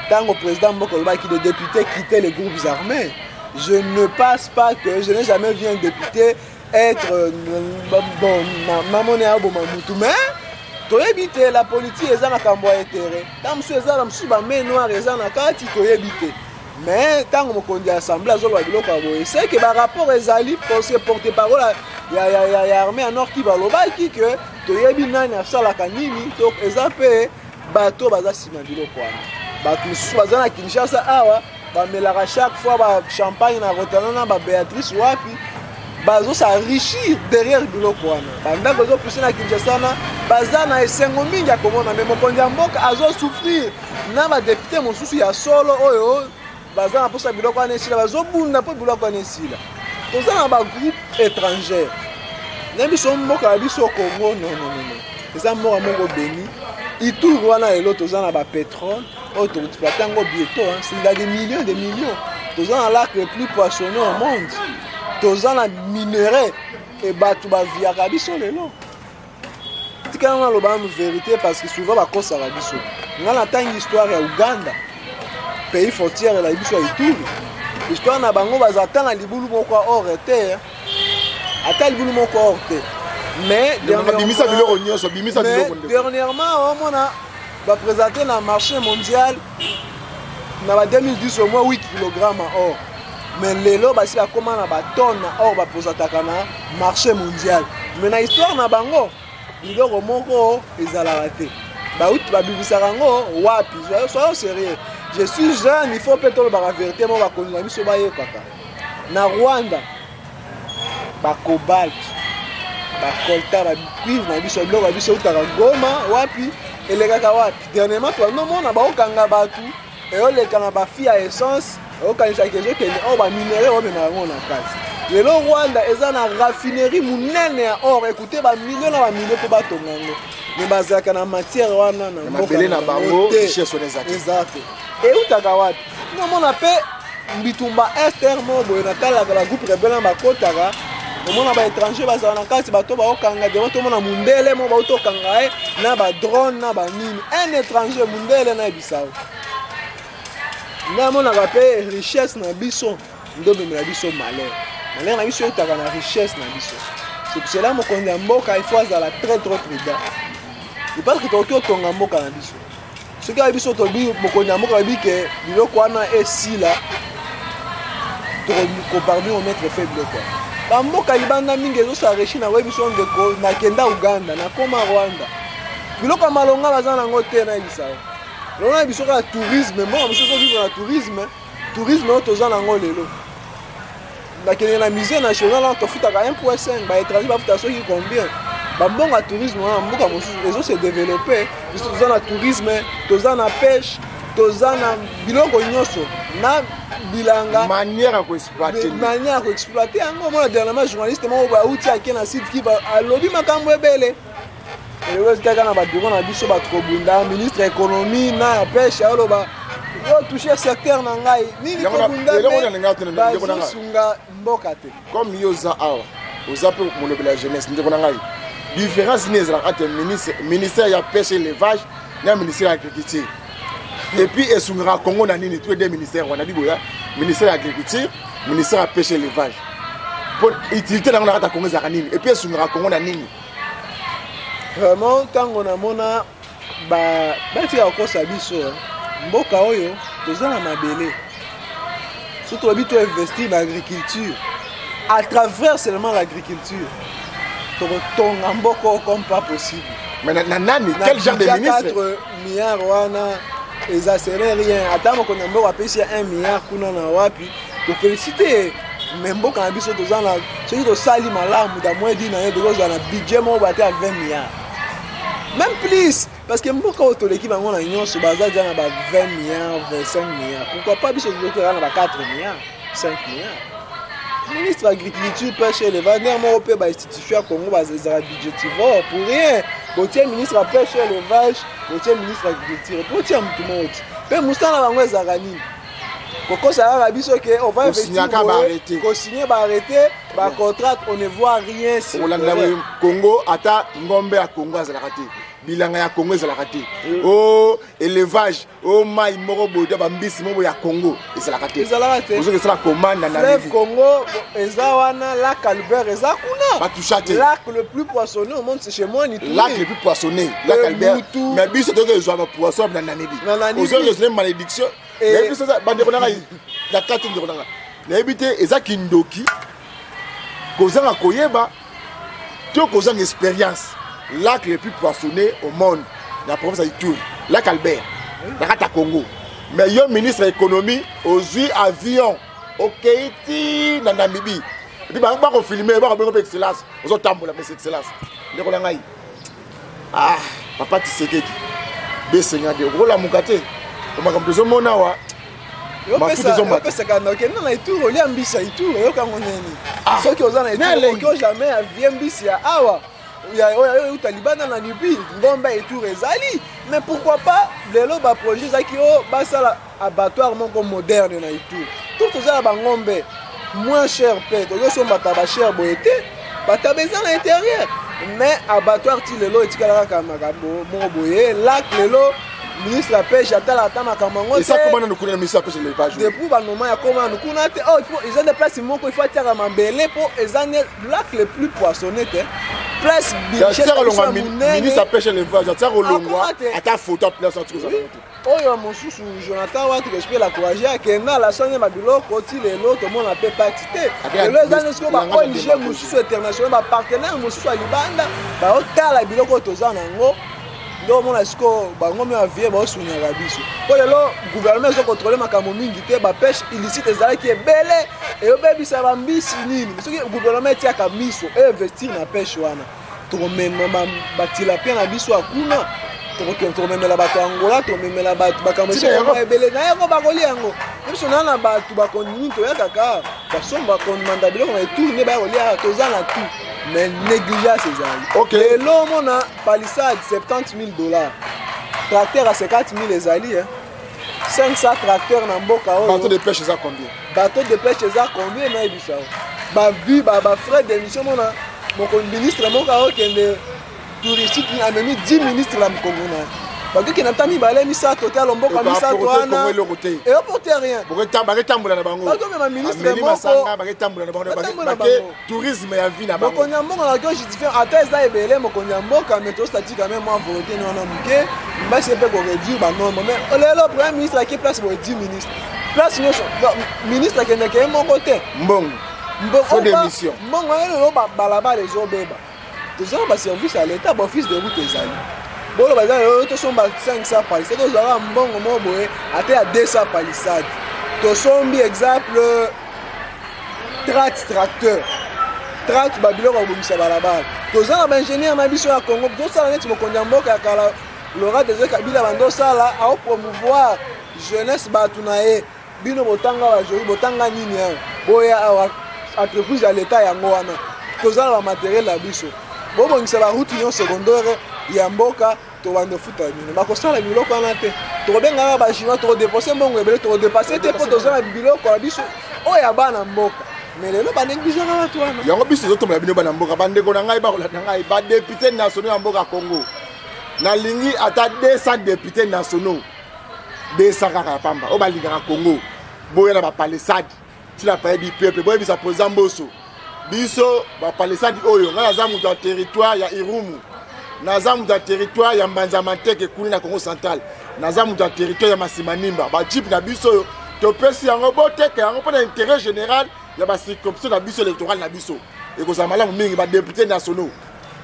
ntango président mboka olobaki de député quitter les groupes armés je ne pense pas que je n'ai jamais vu un député être bon mamone abo mamutu mais toyebite la politique eza na kambo ya intérêt tant monsieur eza na musu ba main noire eza na kati toyebite mais tango mokondi assemblée azoloba biloko boye c'est que ba rapport ezali pour se porter parole ya armée en nord qui balobaki que toyebi nani asalaka nini donc eza pe bato baza sima biloko wana bato mususu baza na Kinshasa awa bamelaka chaque fois ba champagne na Rotterdam ba Béatrice wapi bazo s'enrichir derrière biloko wana banda bazo pousser na Kinshasa na baza na esengo mingi ya komona mais mokonzi ya mboka azo souffrir na ba député mosusu ya solo oyo baza na posa biloko wana esila bazo bunda po biloko wana esila toza na ba groupe étranger na biso mboka ya biso Congo non eza mboka moko béni Ituri wana lelo toza na ba pétrole oyo toexploite yango bientôt c'est des millions toza na lac le plus poissonneux au monde toza na minerai et bato baviaka biso lelo tikana na loba na vérité parce que souvent bakosaka biso nga na tangi histoire ya Uganda pays frontière la biso ya Ituri histoire na bango bazata na libulu moko hors terre ata libulu moko hors terre mais dernièrement on a présenté na marché mondial na 2010 au moins 8 kg or mais lelo basi bakoma na batonne or baposataka na marché mondial mais na histoire na bango biloko moko ezalaka te bauti babibisaka yango wapi soyons sérieux je suis jeune il faut peut-être la vérité mo bakonzi na biso bayekaka na Rwanda bakobalt bakolta bacuivre na biso biloko ya biso utaka Goma wapi elekaka wapi dernièrement toanomona baokanga bato eoleka na bafi ya essence okanisa kezo kende o ba minere o mena ngo na kati lelo Rwanda eza na raffinerie munene ya or écoutez ba millions na ba millions pour batonga ngo mais bazaka na matière wana na mboka na bango richesse on ezaki exact et utaka wapi no mona pe bitumba Esther mobo na tala la groupe rebelle na bakotaka omona ba étranger bazala na kati bato ba okanga de bato mona mundele mo ba utokanga na ba drone na ba nini un étranger mundele na bisao na mona ba pe richesse na biso ndobe na biso malheur na biso utaka na richesse na biso c'est pour cela mo konza mboka il faut azala très trop prudent il parle que tokyo tonga mboka na biso ce qui a biso to bi mo konza mboka bi ke biloko wana esila to ko parmi au maître faible quoi ba mboka libanda mingi ezo sa rechi na we biso ndeko na kenda Uganda na koma Rwanda biloko malonga bazana ngo te na bisao lona biso ka tourisme mo biso so vivre na tourisme to zana ngo lelo na kene na musée national on to futa ka 1.5 ba étranger ba futa so ki combien ba mbonga tourisme na mboka mosusu ezo se développer biso to zana tourisme to zana pêche to zana biloko nyonso na bilanga manière à exploiter yango mona dernièrement journaliste mo ba uti ake na site ki ba alobi makambo ebele et kaka na ba bureau na biso ba kobunda ministre économie na pêche aloba yo toucher secteur na ngai nini kobunda ba sunga mboka te comme yo za awa oza pe mo lobela jeunesse ndeko na ngai différence ni ezala entre ministère ya pêche et élevage na ministère ya agriculture et puis esungera Congo na nini tous les deux ministères on a dit boya ministère de l'agriculture ministère de pêche et élevage pour utilité dans la Congo za nini et puis esungera Congo na nini vraiment tango na mona ba tika ko sabiso mboka oyo tozana mabele surtout habito investir dans l'agriculture à travers seulement l'agriculture tonga mboko comme pas possible mais nani quel genre de ministre 4 milliards wana eza serait rien atamo ko nambo apesi 1 milliard kuna na wapi to féliciter mais mboka na biso tozana soki to sali malamu da moins dina yo dozo na budget mo baté à 20 milliards même plus parce que mboka auto l'équipe bango na nyonso baza déjà na ba 20 milliards 25 milliards pourquoi pas biso dozo na ba 4 milliards 5 milliards ministre de l'agriculture pêche et élevage néanmoins au ba institution à Congo bazeza budgetivore pour rien botier ministre de pêche et élevage botier ministre de l'agriculture botier mutu moti pe musana bango ezaka nini koko ça a biso que on va investir ko signer ba arrêter ba contrat on ne voit rien sur le Congo ata ngombe ya Congo azalaka te bilanga ya Congo ezalaka te oh élevage oh mai moko boda ba mbisi moko ya Congo ezalaka te ozo que ça commande na fleuve Congo ezawana lac Albert ezakuna ba touchate lac le plus poissonneux au monde c'est chez moi ni tout lac le plus poissonneux lac Albert mais biso to que zo ba poisson na Namibi ozo que malédiction mais biso ça bande ko na ya 4 ndeko na na ebité ezaki ndoki kozanga koyeba to kozanga expérience lac le plus poissonné au monde la province d'Ituri lac Albert la Kata Congo mais yo ministre de l'économie aujourd'hui avion okeiti na Namibie et puis ba ko filmer ba ko excellence ozo tambola mais excellence ndeko na ngai ah papa Tshisekedi besenga de rola mukate o makambo zo mona wa yo pesa kana okenda na Ituri oli ambisa Ituri yo kango neni soki ozana Ituri ko jamais avion mbisi ya awa ya utalibana na Libye ngombe Ituri ezali mais pourquoi pas lelo ba projet zaki o basala abattoir moko moderne na Ituri tout ça ba ngombe moins cher peut yo somba ba cher boete batabeza na intérieur mais abattoir ti lelo etikala kama makambo mo boye lac lelo ministre la pêche atala atama kamango et ça comment nous connaît ministre la pêche et l'élevage depuis ba moment ya comment nous connaît oh il faut ils ont des places moko il faut tirer mambele pour ezane lac le plus poissonné place budget ministre la pêche et l'élevage atira olongwa ata photo place en tout ça oyo mosusu Jonathan Watu que je peux l'encourager à kena la sonne ma biloko ti lelo to mona pe partité lelo ezane sko ba ONG mosusu international ba partenaire mosusu a libanda ba otala biloko tozana ngo ndo mona siko bango me avie ba osunya rabiso po lelo gouvernement so contrôler makambo mingi te ba pêche illicite ezalaki ebele e obebisa ba mbisi nini soki gouvernement tiaka miso e investir na pêche wana to mema ba tilapia na biso akuna to memela bato Angola to memela bato bakambo so ebele na yango bakoli yango biso na bato bakondimi toyakaka basomba kondimanda biloko na etourne bakolia tozala tout mais négligence ezali lelo omona palissade $70,000 tracteur à 50,000 ezali 500 tracteurs na mboka oyo bateau de pêche eza combien bateau de pêche eza combien nayebisa bavi bafrais d'émission mona mokonzi ministre moko akokende touristique amemi 10 ministres la mokongo na bakoki na tami bale misato te alomboka misato wana eoporte rien baketambola na bango bakomema ministre moko baketambola na bango bake tourisme ya vie na bango mokonzi ya mboka nakio justifie ata eza ebele mokonzi ya mboka mais tostati quand même mwa volonté ni wana moke mbasi mpe koréduire banombre mais lelo premier ministre aki place boye 10 ministre place nyonso ministre akendeke ye moko te mbongo mbongo lelo balabala ezobeba tozala baservice ya l'état baoffice de route ezali bolo baza lelo tosomba 500 palissade tozala mbongo moko boye ate ya 200 palissade tosombi exemple 30 tracteur 30 babiloko kobomisa balabala tozala baingénieur na biso ya Congo tosala neti mokonzi ya mboka ya kala Laurent Désiré Kabila bandosala aopromouvoir jeunesse bato na ye bino botanga bajoi botanga nini awa boya awa entreprise ya l'état yango wana tozala bamateriel na biso bobongisa baroute union secondaire ya mboka tobanda futa bino bakosala biloko wana te tokobengaka bachinois tokodepose mbongo ebele tokodepase te mpo tozala biloko na biso oyo ya bana mboka mais lelo banégligaka bato wana yango biso ezotombola bino bana mboka bandeko na ngai bakolanda ngai badepute nationaux ya mboka Congo nalingi ata 200 députés nationaux 200 kaka ya pamba oyo balingaka Congo boya na bapalissade tina paye du peuple boyebisa président Mbosso biso bapalissade oyo ngai naza moto ya territoire ya Irumu naza moto ya territoire ya Mbanza-Manteke kuni na Congo central naza moto ya territoire ya Masimanimba bajipe na biso oyo topesi yango boteka yango mpo na intérêt général ya bacirconscription na biso électorale na biso ekozala malamu mingi badéputé nationaux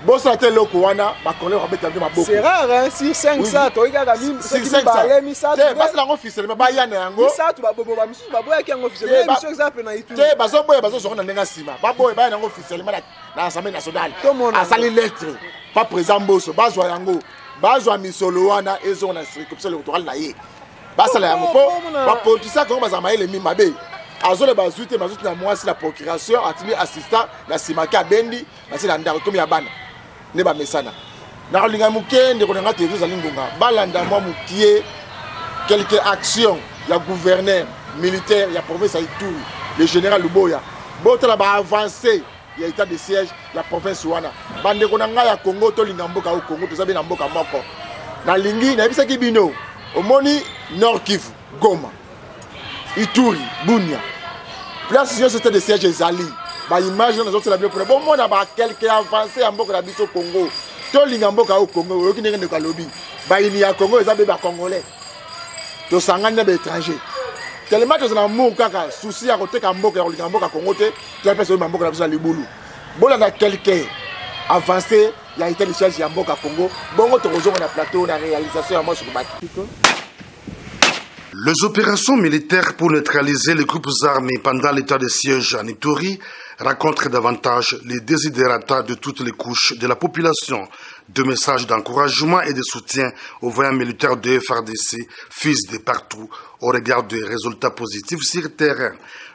bosala te eloko wana bakongolais bakobeta bino maboko c'est rare si 500 toyikaka mibale misato basala yango officiellement baya na yango misato baboboba misusu baboyaki yango officiellement biso exemple na itu te bazoboya bazozonga na ndenge nsima baboya baya na yango officiellement na assemblée nationale asali lettre pa président Mbosso bazwa yango bazwa misolo wana ezonga na circonscription électorale na ye basala yango mpo bapolitisaka yango bazala mayele mi mabe azole bazwi te bazuti na mwasi na procuration atimi assistant na nsima ke abendi basi na ndako komi ya bana ne bamesana nakolinga moke ndeko na nga te ezali ngonga balanda mwa mokie quelque action ya gouverneur militaire ya province ya Ituri le général Luboya botala baavancé ya état de siège ya province wana bandeko na nga ya Congo tolinga mboka o Congo toza be na mboka moko nalingi nayebisaki bino omoni Nord Kivu Goma Ituri Bunia place nyonso état de siège ezali baimage wana azotala bino mpona bomona bakelke avancé ya mboka na biso Congo tolinga mboka o Congo oyoki ndenge ndeko alobi baini ya Congo eza be bacongolais tosangani na baétranger tellement tozala na mour kaka souci ya koteka mboka ya kolinga mboka Congo te toapesa oyeba mboka na biso na libulu bolanda kelke avancé ya état de siège ya mboka Congo bongo tokozonga na plateau na réalisation ya mwasi kobaki. Les opérations militaires pour neutraliser les groupes armés pendant l'état de siège en Ituri rencontrent davantage les desiderata de toutes les couches de la population. Deux messages d'encouragement et de soutien aux voyants militaires de FARDC fusent de partout au regard des résultats positifs sur le terrain.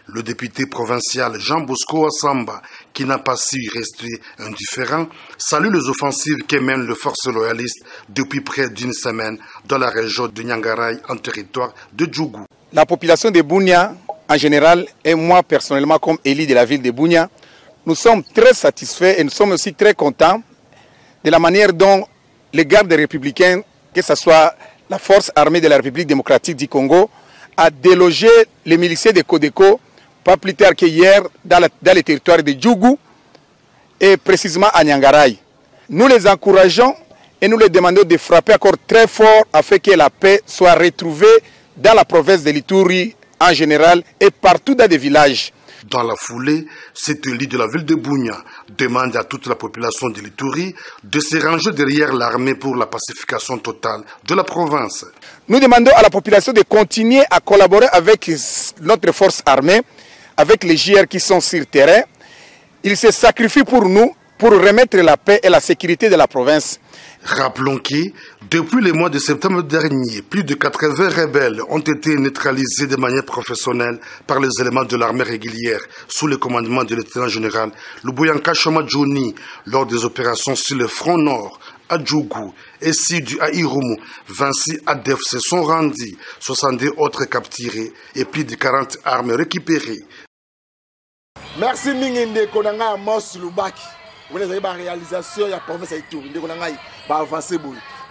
Le député provincial Jean Bosco Assamba, qui n'a pas su rester indifférent, salue les offensives que mènent les forces loyalistes depuis près d'une semaine dans la région de Nyangaray, en territoire de Djougou. La population de Bunia, en général, et moi personnellement comme élu de la ville de Bunia, nous sommes très satisfaits et nous sommes aussi très contents de la manière dont les gardes républicains, que ce soit la force armée de la République démocratique du Congo, a délogé les miliciens de Codeco, pas plus tard qu'hier, dans les territoires de Djougou et précisément à Nyangaray. Nous les encourageons et nous les demandons de frapper encore très fort afin que la paix soit retrouvée dans la province de l'Ituri en général et partout dans les villages. Dans la foulée, cet élu de la ville de Bunia demande à toute la population de l'Ituri de se ranger derrière l'armée pour la pacification totale de la province. Nous demandons à la population de continuer à collaborer avec notre force armée, avec les JR qui sont sur le terrain. Ils se sacrifient pour nous, pour remettre la paix et la sécurité de la province. Rappelons que, depuis le mois de septembre dernier, plus de 80 rebelles ont été neutralisés de manière professionnelle par les éléments de l'armée régulière sous le commandement du lieutenant-général Luboyanka Choma Johnny lors des opérations sur le front nord, à Djougou et Sud à Irumu. 26 ADF se sont rendus, 62 autres capturés et plus de 40 armes récupérées. Merci Mingende Konanga Mos Lubaki. Vous avez la réalisation de la province de Ituri. Vous avez avancé le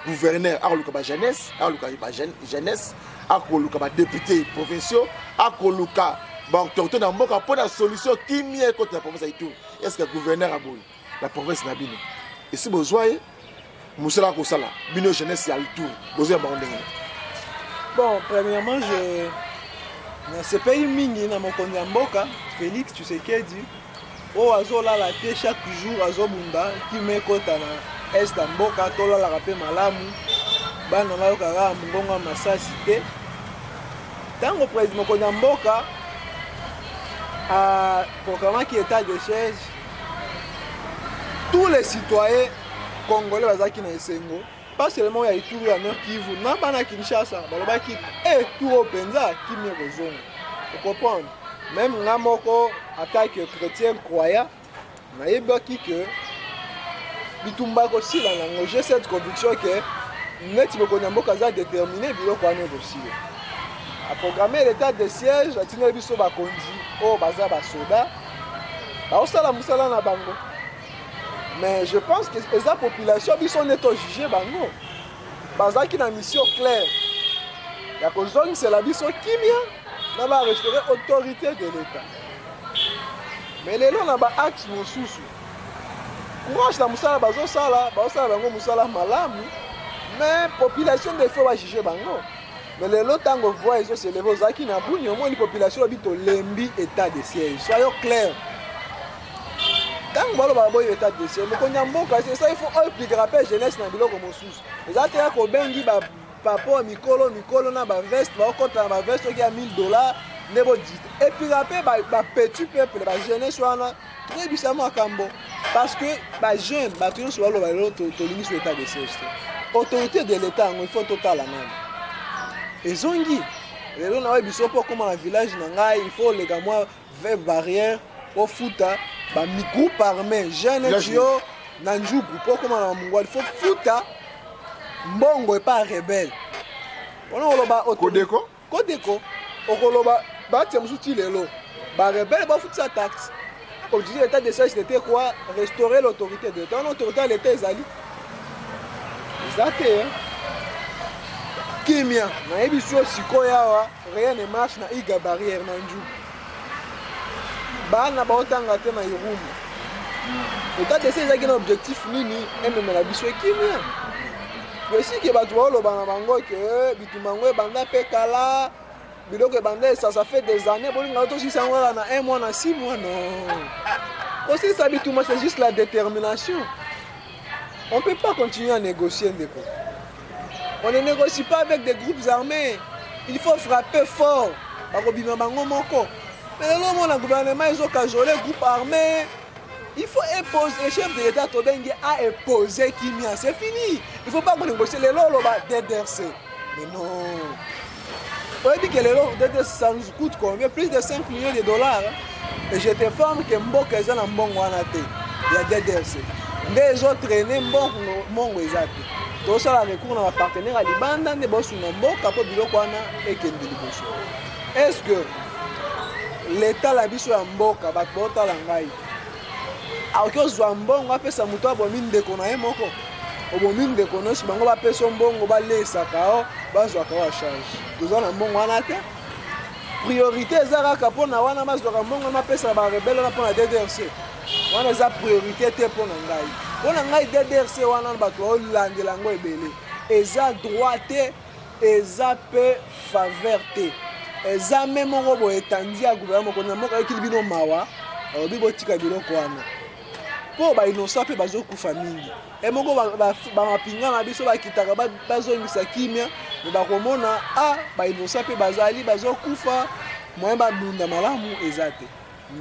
gouverneur, la jeunesse, la député provinciaux, la solution qui est contre la province de Ituri. Est-ce que le gouverneur a la province n'a pas? Et si vous voyez, Moussala Kosala, Bino jeunesse à Ituri, vous avez bon, premièrement, dans ce pays mingi na mokonzi ya mboka Félix Tshisekedi o azolala te chaque jour azobunda kimekota na est ya mboka tolalaka mpe malamu bana bayokaka mongongo ya masasi te ntango président mokonzi ya mboka aproclamaki état de siège, tous les citoyens congolais bazalaki na esengo pas seulement ya Ituri ya Nord Kivu na bana Kinshasa balobaki tout openza kimia kozonga. Vous comprenez? Même nga moko attaque chrétien croyant nayebaki que bitumba kosila nango. J'ai cette conviction que neti mokonzi ya mboka aza déterminé biloko wana ekosila. Aprogramme l'état de siège atineli biso bakonzi oyo baza basoda baosala mosala na bango. Mais je pense que les populations sont jugées bango. Bazaki na mission claire. Ya kozongi c'est la biso kimia na ba restaurer autorité de l'État. Mais les gens na ba axe mosusu. Courage na musala bazo sala bango musala malamu. Mais population des fois va juger bango. Mais les gens tango voix ils se lever zaki na buni au moins une population habito lembi état de siège. Soyons clairs. Quand on va avoir l'état de siège, c'est ça, il faut appliquer la jeunesse dans le biloko mosusu. Les ateliers qu'on bengi papa mikolo na ba veste, ba okota na veste qui a $1000 nebo dit. Et puis après ba petit peuple, ba jeunesse wana très bizarrement à Kambo parce que ba jeune, ba tout sur le balo to lingi sur l'état de siège. Autorité de l'état, il faut total la même. Et zongi, les gens na biso pour comment la village na il faut les gars moi vers barrière au futa ba mi groupe armé jeune yo na njugu pour comment na mungwa il faut futa mbongo et pas rebelle on oloba Kodeko okoloba ba tiamsuti lelo ba rebelle ba futa taxe comme disait l'état de siège c'était quoi restaurer l'autorité de l'État l'autorité de l'État ezali ezate kimia na ebiso sikoya rien ne marche na iga barrière na njugu bana baotanga te na Irumu. État de siège ezaki na objectif nini ememela biso ekimia. Aussi que bato baoloba na bango ke bitumango ebanda mpe kala biloko ebanda ça fait des années bolinga tosisa yango na 1 mois na 6 mois non. Aussi ça bituma c'est juste la détermination. On ne peut pas continuer à négocier ndeko. On ne négocie pas avec des groupes armés. Il faut frapper fort. Bakobima bango moko. Mais le gouvernement, ils ont cajolé le groupe armé. Il faut imposer, le chef de l'État Tobengue a imposé Kimia. C'est fini. Il ne faut pas négocier les lots DDRC. Mais non. On dit que les lots DDRC, ça nous coûte combien? Plus de 5 millions de dollars. Et je t'informe que Mboka est dans Mbongo Anate. Il y a DDRC. Ils ont traîné Mbongo Ezate. Tout ça, la recours dans un partenaire à Libanda, des boss ou Mboka pour Biloko Ana et Kendi Liboso. Est-ce que l'État la biso ya mboka bato baotala ngai akozwa mbongo apesa moto abomi ndeko na ye moko obomi ndeko nyonso bango bapesa mbongo balesaka o bazwaka wa charge toza na mbongo wana te priorité eza kaka mpona wana bazwaka mbongo mapesa barebele wana mpona DDRC wana eza priorité te mpona ngai DDRC wana bato baolandela yango ebele eza droit te eza mpe faveur te eza même robo etandi ya gouvernement mokonzi moko ekili bino mawa obi botika biloko wana po ba innocent pe bazokufa mingi e moko bamapinga na biso bakitaka bazongisa kimia me bakomona ba innocent pe bazali bazokufa moyen babunda malamu eza te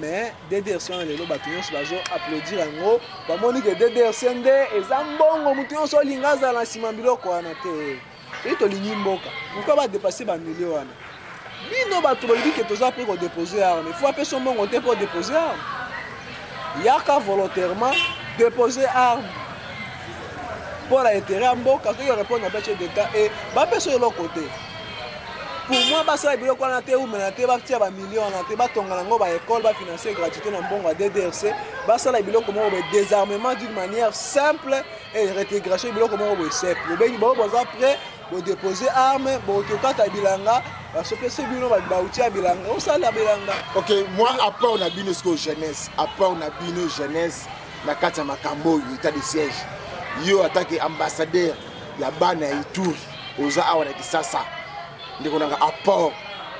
mais DDRC on lelo bato nyonso bazo applaudir yango bamoni ke DDRC nde eza mbongo mutu nyonso olinga azala na nsima biloko wana te soki tolingi mboka pourkui badepase bamilio wana bino bato balobi ke toza mpe kodepose arme fo apesa mbongo te mpo depose arme yaka volontairement depose arme mpo na intérêt ya mboka soki répondre na chef d'état e bapesa eloko te pour moi basala biloko wana te umena te batia bamilio wana te batonga nango baécole bafinancer gratuité na mbongo ya DDRC basala biloko moko boye désarmement d'une manière simple et réintégration biloko moko boye simple bobengi bao boza prêt bodepose arme bokokata bilanga basopesa bino bautia bilanga osala bilanga. Ok, moi après on a bino siko jeunesse après on a bino jeunesse na kati ya makambo oyo état de siège yo attaque ambassadeur ya bana ya Ituri oza awa na Kisasa ndeko nanga apport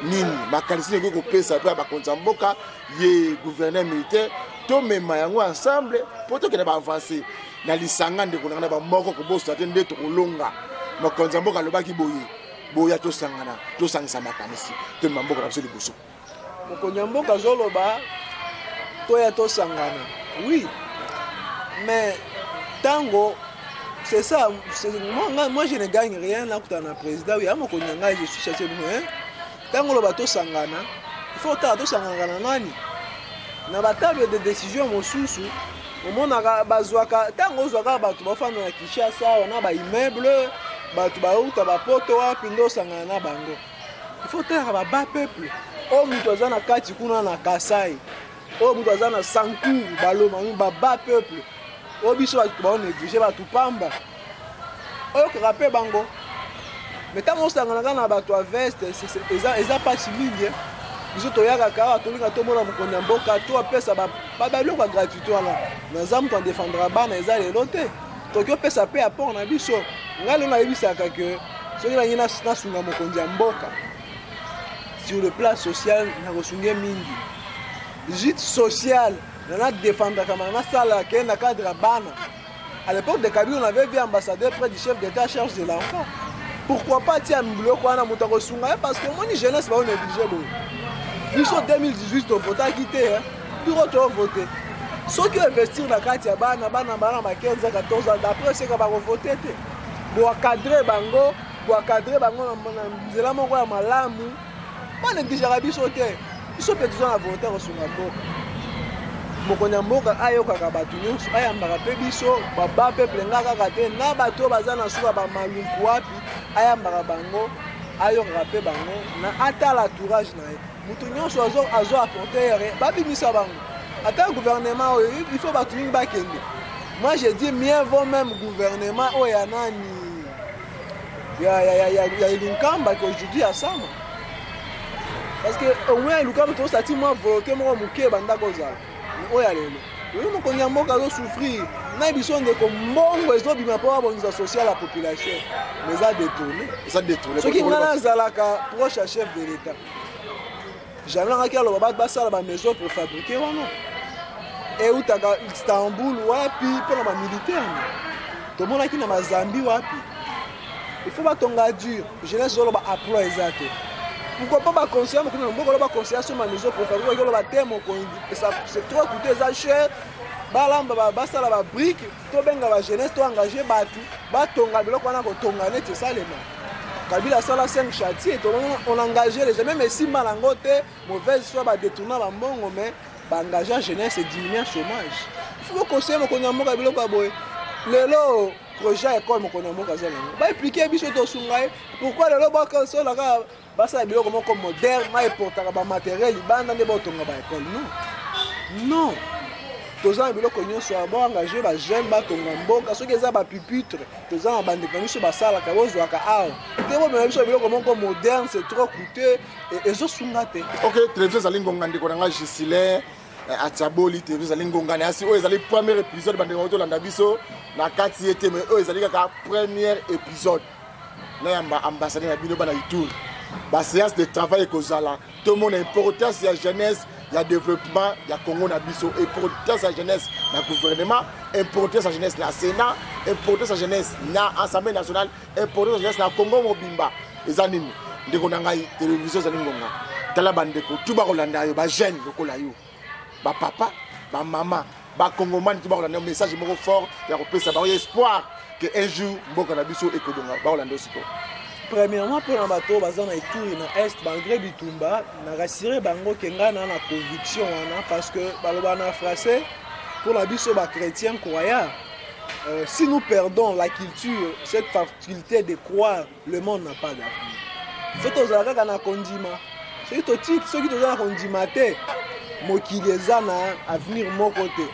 nini makanisi ndeko kopesa pe bakonza mboka ye gouverneur militaire to mema yango ensemble poto kena ba avancer na lisanga ndeko nanga ba moko ko bosa te ndeto kolonga makonza mboka lobaki boye boya to sangana to sangisa makanisi to mboka na biso liboso mokonza mboka zoloba to ya to sangana oui mais tango c'est ça, moi je ne gagne rien là quand on a président, oui, mon konyanga je suis chassé hein. Tango le bateau sangana, il faut ta to sangana nani. Na batable de décision mosusu, au monde a bazwaka, tango zwaka bato bafana na Kinshasa, on a ba immeuble, bato ba uta ba poto wa pindo sangana bango. Il faut ta ba peuple. O mutu azana kati kuna na Kasai. O mutu azana Sanku, baloma ba peuple. Obiso ba négligé ba tupamba oyo karape bango mais tant on sangana na bato a veste eza pas mingi biso toyaka ka tolinga tomona mokonzi mboka to apesa ba biloko gratuité wana na zamu to défendra bana eza lelo te tokyo pesa pe apport na biso ngalo na yebisaka que soki na nyina na sunga mokonzi mboka sur le plan social na kosunge mingi gîte social na défendre comme na sala qui est dans cadre bana. À l'époque de Kabila on avait vu ambassadeur près du chef d'état charge de l'enfant. Pourquoi pas tiens mblo ko na mutako sunga parce que moi ni jeunesse ba on négligé bo. Biso 2018 au vote a quitté hein. Bureau to voter. Ceux qui investir na kati ya bana ba 15 à 14 ans d'après c'est que ba voter te. Bo cadrer bango na nzela moko ya malamu. Pas négliger biso te. Biso pe besoin à voter au sunga bo. Mokonya mboka ayokaka bato nyonso ayambaka mpe biso baba peuple nga kaka te na bato baza na suka bamalumpu wapi ayambaka bango ayokaka mpe bango na atala tourage na ye moto nyonso azo apporter babimisa bango ata gouvernement oyo il faut bato mingi bakende. Moi je dis mieux vaut même gouvernement oyo ya nani ya Lunkamba qu'aujourd'hui à Sama parce que au moins Lunkamba tosati moi volonté moko moke banda kozala oya lelo yo mokonzi mboka zo souffrir na biso ndeko mbongo ezobima mpo babongisa social la population mais ça détourné soki nga nazalaka proche ya chef de l'état jamais ngaki aloba bato basala bamaison pour fabriquer wana eutaka Istanbul wapi mpo na bamilitaire tomonaki na mazambi wapi il faut batonga dur jeunesse zoloba emploi eza te. Pourquoi pas conseiller mon conseiller ba conseiller sur ma maison pour faire ba thème c'est trop coûteux ça cher balamba ba sala ba brique to benga ba jeunesse to engager batu ba tonga biloko wana ko tonga net salema Kabila sala 5 chantiers on engagé les gens même si malango te mauvaise soit ba détourner ba mbongo mais ba engager jeunesse et diminuer chômage. Il faut conseiller mon konyamoka biloko boy lelo projet école mon konyamoka zala ba impliquer biso to sungai pourquoi lelo ba conseiller la basa biloko moko moderne na eportaka ba matériel libanda nde botonga ba école non toza biloko nyonso ba engager ba jeune ba tonga mboka soki eza ba pupitre toza na bande kamiso basala ka bozwaka awa te bo mena biso biloko moko moderne c'est trop coûteux et ezo sunga te. OK, télévision zali ngonga ndeko nanga Gisile ataboli télévision zali ngonga na asi o ezali premier épisode bande ko tolanda biso na kati ete mais o ezali ka premier épisode na yamba ambassadeur na bino bana Ituri. La séance de travail kozala tout le monde importance la jeunesse la développement la Congo na biso importance la jeunesse la gouvernement importance la jeunesse la Sénat importance la jeunesse na Assemblée nationale importance la jeunesse la Congo mobimba ezanini ndeko na ngai télévision za ningonga tala bandeko tuba kolanda yo ba jeune lokola yo bapapa bamama bakongomani bakolanda un message moko fort ya kopesa bango espoir que un jour mboka na biso ekodonga bakolanda osiko. Premièrement, pour les bateaux na Ituri na Est, malgré Bitumba, na rassuré bango kenga na conviction parce que baloba na français pour la biso ba chrétien croyant. Si nous perdons la culture, cette faculté de croire, le monde n'a pas d'avenir. Faut que nous ayons un condiment. Ceux qui ont un condiment, mokileza na avenir mon côté.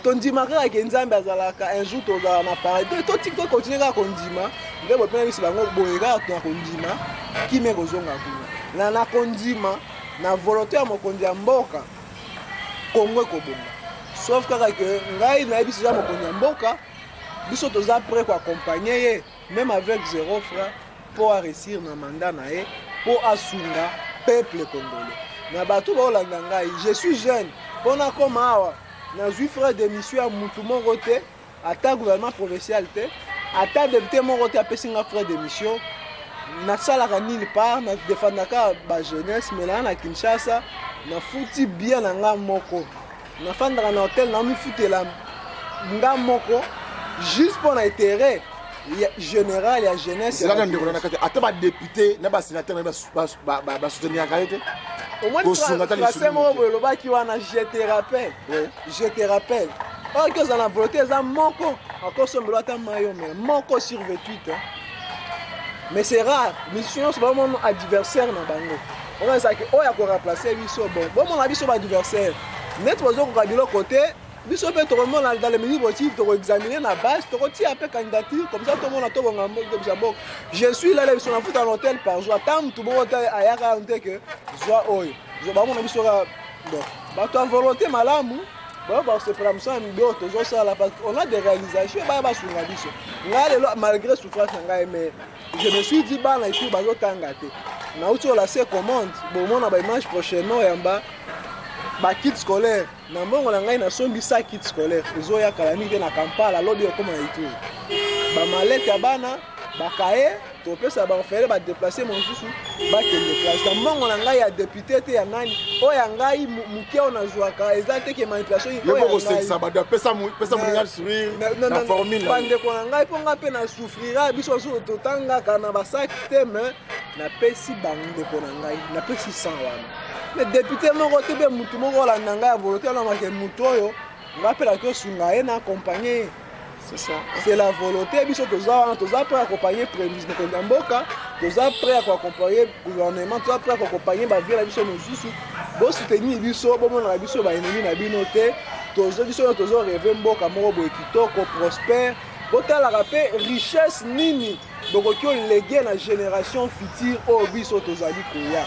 Condiment avec Nzambe azalaka un jour tu as un appareil. Toi tu continuer à condiment. Ndebo pena bisi bango boyega na condiment qui me kozonga kuna. Na condiment na volonté ya mokonzi ya mboka Congo kobonga. Sauf que ngai na biso za mokonzi ya mboka biso toza prêt ko accompagner même avec 0 francs pour réussir na mandat na ye pour asunga peuple congolais. Na bato ba olanda ngai je suis jeune pona koma awa na 8 frères de mission à mutu moko te ata gouvernement provincial te ata député moko te apesi nga frère de mission na salaka nulle part na défendaka ba jeunesse mais là na Kinshasa na futi bien na nga moko na fandaka na hôtel na mi futela nga moko juste pour intérêt général et jeunesse. C'est là que nous avons des députés, des sénateurs qui soutenir la qualité. Au moins, je te rappelle. Je te rappelle. Oh, que ça a voté, ça manque. Encore ce maillot, mais manque sur 28. Mais c'est rare. Mais sinon, c'est vraiment un adversaire dans Bango. On a ça que oh, il y a qu'on remplacer lui so bon. Bon, mon avis sur adversaire. Net was on de l'autre côté. Biso peut vraiment dans les menus motifs de examiner la base, de retirer un peu candidature comme ça tout le monde a tout bon. Je suis là ils sont en foot à l'hôtel par jour. Tant tout le monde a yaka que joie oi. Je ba mon avis sur bon. Ba toi volonté malamu. Bon bah c'est pour ça nous ça là parce qu'on a des réalisations ba sur la biso. Malgré souffrance mais je me suis dit ba na tout ba tanga te. Na uto la se commande. Bon mon na ba image prochainement et en bas ba kit scolaire na mbongo na ngai na sombi sa kit scolaire ezoya kala mingi na Kampala lobby okoma Ituri ba malette ya bana ba kaye to pesa ba faire ba déplacer mon susu ba kende classe na mbongo na ngai ya député te ya nani o ya ngai muke ona zwaka ezate ke manipulation yo boko sekisa ba pesa muninga sourire na formule bande ko na ngai ponga pe na souffrira biso so to tanga kana ba sac teme na pesi bande ko na ngai na pesi 100 wana. Les députés m'ont retenu mutu moko la nanga ya volonté na make mutu oyo ngapela que sunga ye na accompagner. C'est ça. C'est la volonté biso toza prêt à accompagner président de mboka, toza prêt à accompagner gouvernement, toza prêt à accompagner ba vie la biso mosusu. Bo soutenir biso bo mona biso ba ennemi na bino te. Tozo biso tozo rêver mboka moko bo kitoko prospère. Bo tala rapé richesse nini donc ki léguer na génération future o biso tozali koya.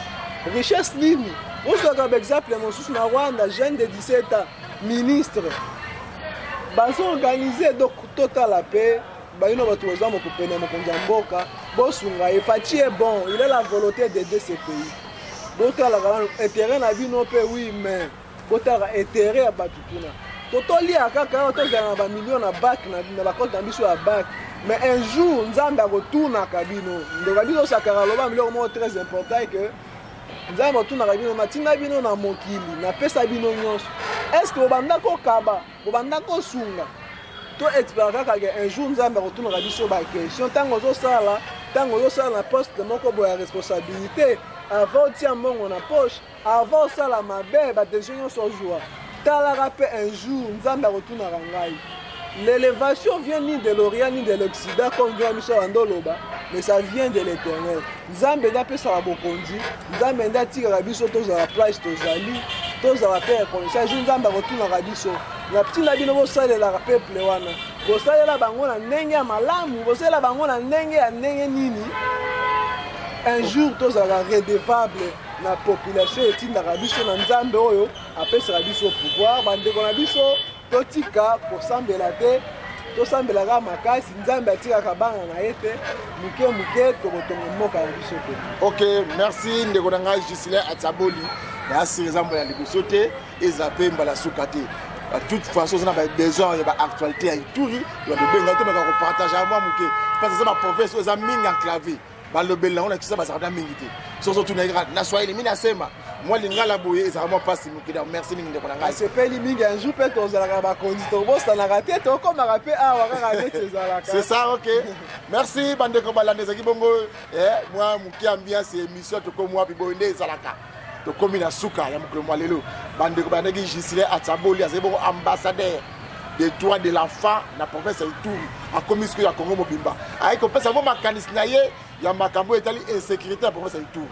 Richesse nini. Vous avez un exemple, mon sous na Rwanda, jeune de 17 ans, ministre. Ils sont organisés donc total la paix. Ils ont tous les hommes qui peuvent Mboka. Bosunga, Fati est bon, il a la volonté d'aider ce pays. Donc le terrain a dit non oui mais botar intérêt à Batutuna. Totoli à kaka to za millions na bac na la compte ambition à bac. Mais un jour Nzamba retourne à Kabino. Le Kabino sakara loba million très important que Nzambe otuna bino matinga bino na mokili na pesa bino nyonso. Est-ce que obanda ko kaba, obanda ko sunga. To espérer que un jour Nzambe otuna biso ba question tango zo sala na poste moko boya responsabilité avant tia mongo na poche, avant sala mabe ba décision so joie. Tala rapé un jour Nzambe otuna ngai. L'élévation vient ni de l'Orient ni de l'Occident comme vient Michel Andoloba, mais ça vient de l'Éternel. Nzambe na pesa la bokondi, Nzambe na tira biso toza la place tozali, toza la paix connaissance, Nzambe retourna rabiso. La petite na bino bosale la peuple wana. Bosale la bango na ndenge ya malamu, bosale la bango na ndenge ya ndenge nini. Un jour toza la redevable na population etinda rabiso na Nzambe oyo apesa rabiso pouvoir, bande ko na biso totika kosambela te tosambelaka makasi Nzambe atikaka bana na ye te muke tokotonga mboka na biso te. Ok, merci ndeko na ngai Gislain Atsaboli ya sirezambo ya liboso te ezape mbala suka te. De toute façon on a besoin de actualité ya Ituri ya benga te meka ko partager à moi muke parce que c'est ma province aux amis enclavé balobela on a kisa bazarda mingi te. Soso tunaigra na Swahili mimi nasema moi lingala boye ezala moi passe mukida merci mingi ndeko na ngai asepeli mingi un jour peut tozalaka baconducteur bosanaka te tokomaka mpe awa kaka neti ezalaka. C'est ça, ok. Merci bandeko balande ezaki bongo moi muki ambiance émission tokomi wapi boye nde ezalaka tokomi na suka ya mokolo mwa lelo bandeko bandeki Gisile Atsaboli azali bongo ambassadeur des droits de l'enfant na province ya Ituri akomi siko ya Congo mobimba ayi kopesa bo makanisi na ye ya makambo etali insécurité ya province ya Ituri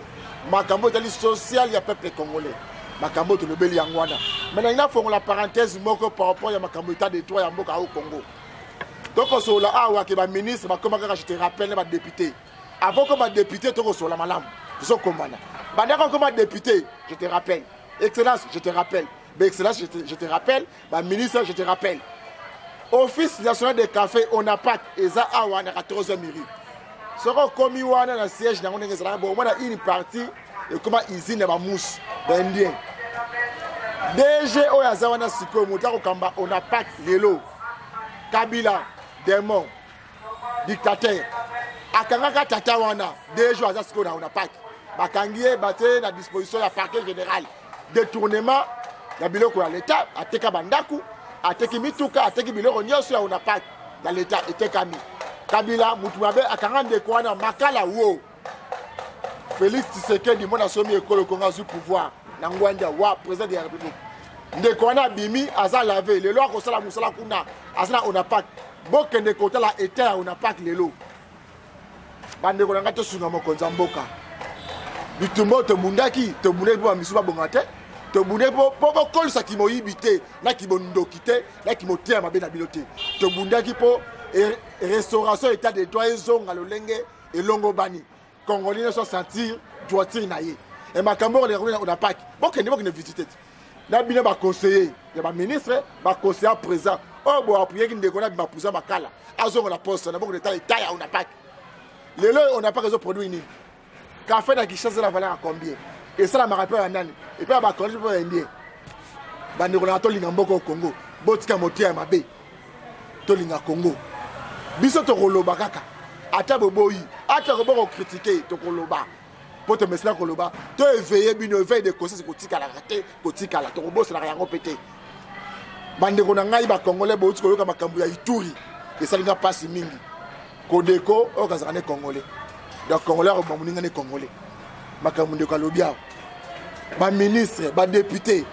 makambo etali social ya peuple congolais makambo tolobeli yango wana maintenant ina fongola parenthèse moko par rapport ya makambo état de droit ya mboka au Congo toko sola awa ke ba ministre bakoma kaka je te rappelle ba député avant que ba député toko sola malamu so komana bandako comme député je te rappelle excellence je te rappelle excellence je te rappelle ba ministre je te rappelle office national de café on n'a pas eza awa na 14e mairie soko komi wana na siège na ngone ngezala bo mona une partie et comment usine ba mousse bendien DG oyaza wana siko mutako kamba on n'a pas lelo Kabila démon dictateur akangaka tata wana DG oyaza siko na on n'a pas bakangie baté na disposition ya parquet général détournement ya biloko ya l'état ateka bandaku ateki mituka ateki biloko nyonso ya on n'a pas dans l'état etekami Kabila mutu mabe akanga ndeko wana makala wo Félix Tshisekedi mona somi ekolo konga zu pouvoir na ngwanja wa président de la république ndeko wana bimi aza lavé lelo akosala musala kuna azana on n'a pas bokende kotala état on n'a pas lelo bandeko na ngato sunga mokonza mboka bitumbo to mundaki to mundaki ba misuba bongate to mundaki poko kolisa kimoyibite na kibondoki te na kimotia mabe na bilote to mundaki po restauration état de droit ezonga lolenge elongo bani congolais ne sont sentir droiture na ye et makambo on n'a pas bokende bokende visiter na bino ba conseiller ya ba ministre ba conseiller présent oh bo appuyer ndeko na ba pousa makala azonga na poste na bokende état ya on n'a pas lelo on n'a pas réseau produit ni café na Kinshasa la valeur à combien et ça la me rappelle à nani et puis ba collège pour indien bandeko na to linga mboko au Congo botika motia mabe to linga Congo biso to koloba kaka ata boboyi ata ko critiquer to koloba poto mesina koloba to éveiller bino éveil de conscience kotika la raté kotika la to bossa la yango pété bandeko na ngai ba congolais bo tiko yoka makambu ya Ituri et ça linga passe mingi kodeko o kazane congolais donc congolais ko bamuninga ne congolais makambu ndeko alobia ba ministre ba député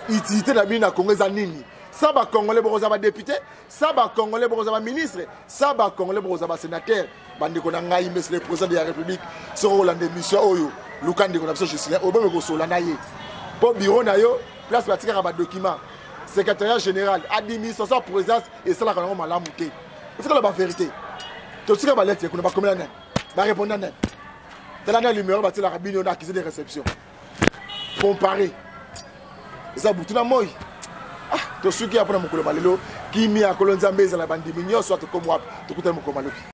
utilité na bino na Congo za nini ça ba congolais boza ba député ça ba congolais boza ba ministre ça ba congolais boza ba sénateur bandeko na ngai monsieur le président de la république so rolande mission oyo lukande ko na biso Gisile obome ko solana ye po bureau na yo place batika ba document secrétariat général administration présidence et ça la ko malamu te il faut la vérité to tika ba lettre ko na ba komela na ba répondre na dans la numéro ba tila rabino na accusé de réception comparer ça butuna moi to suki apona mokolo malelo kimi akolonza mbeza la bandimi nyonso atokomwa to kutana mokolo malobi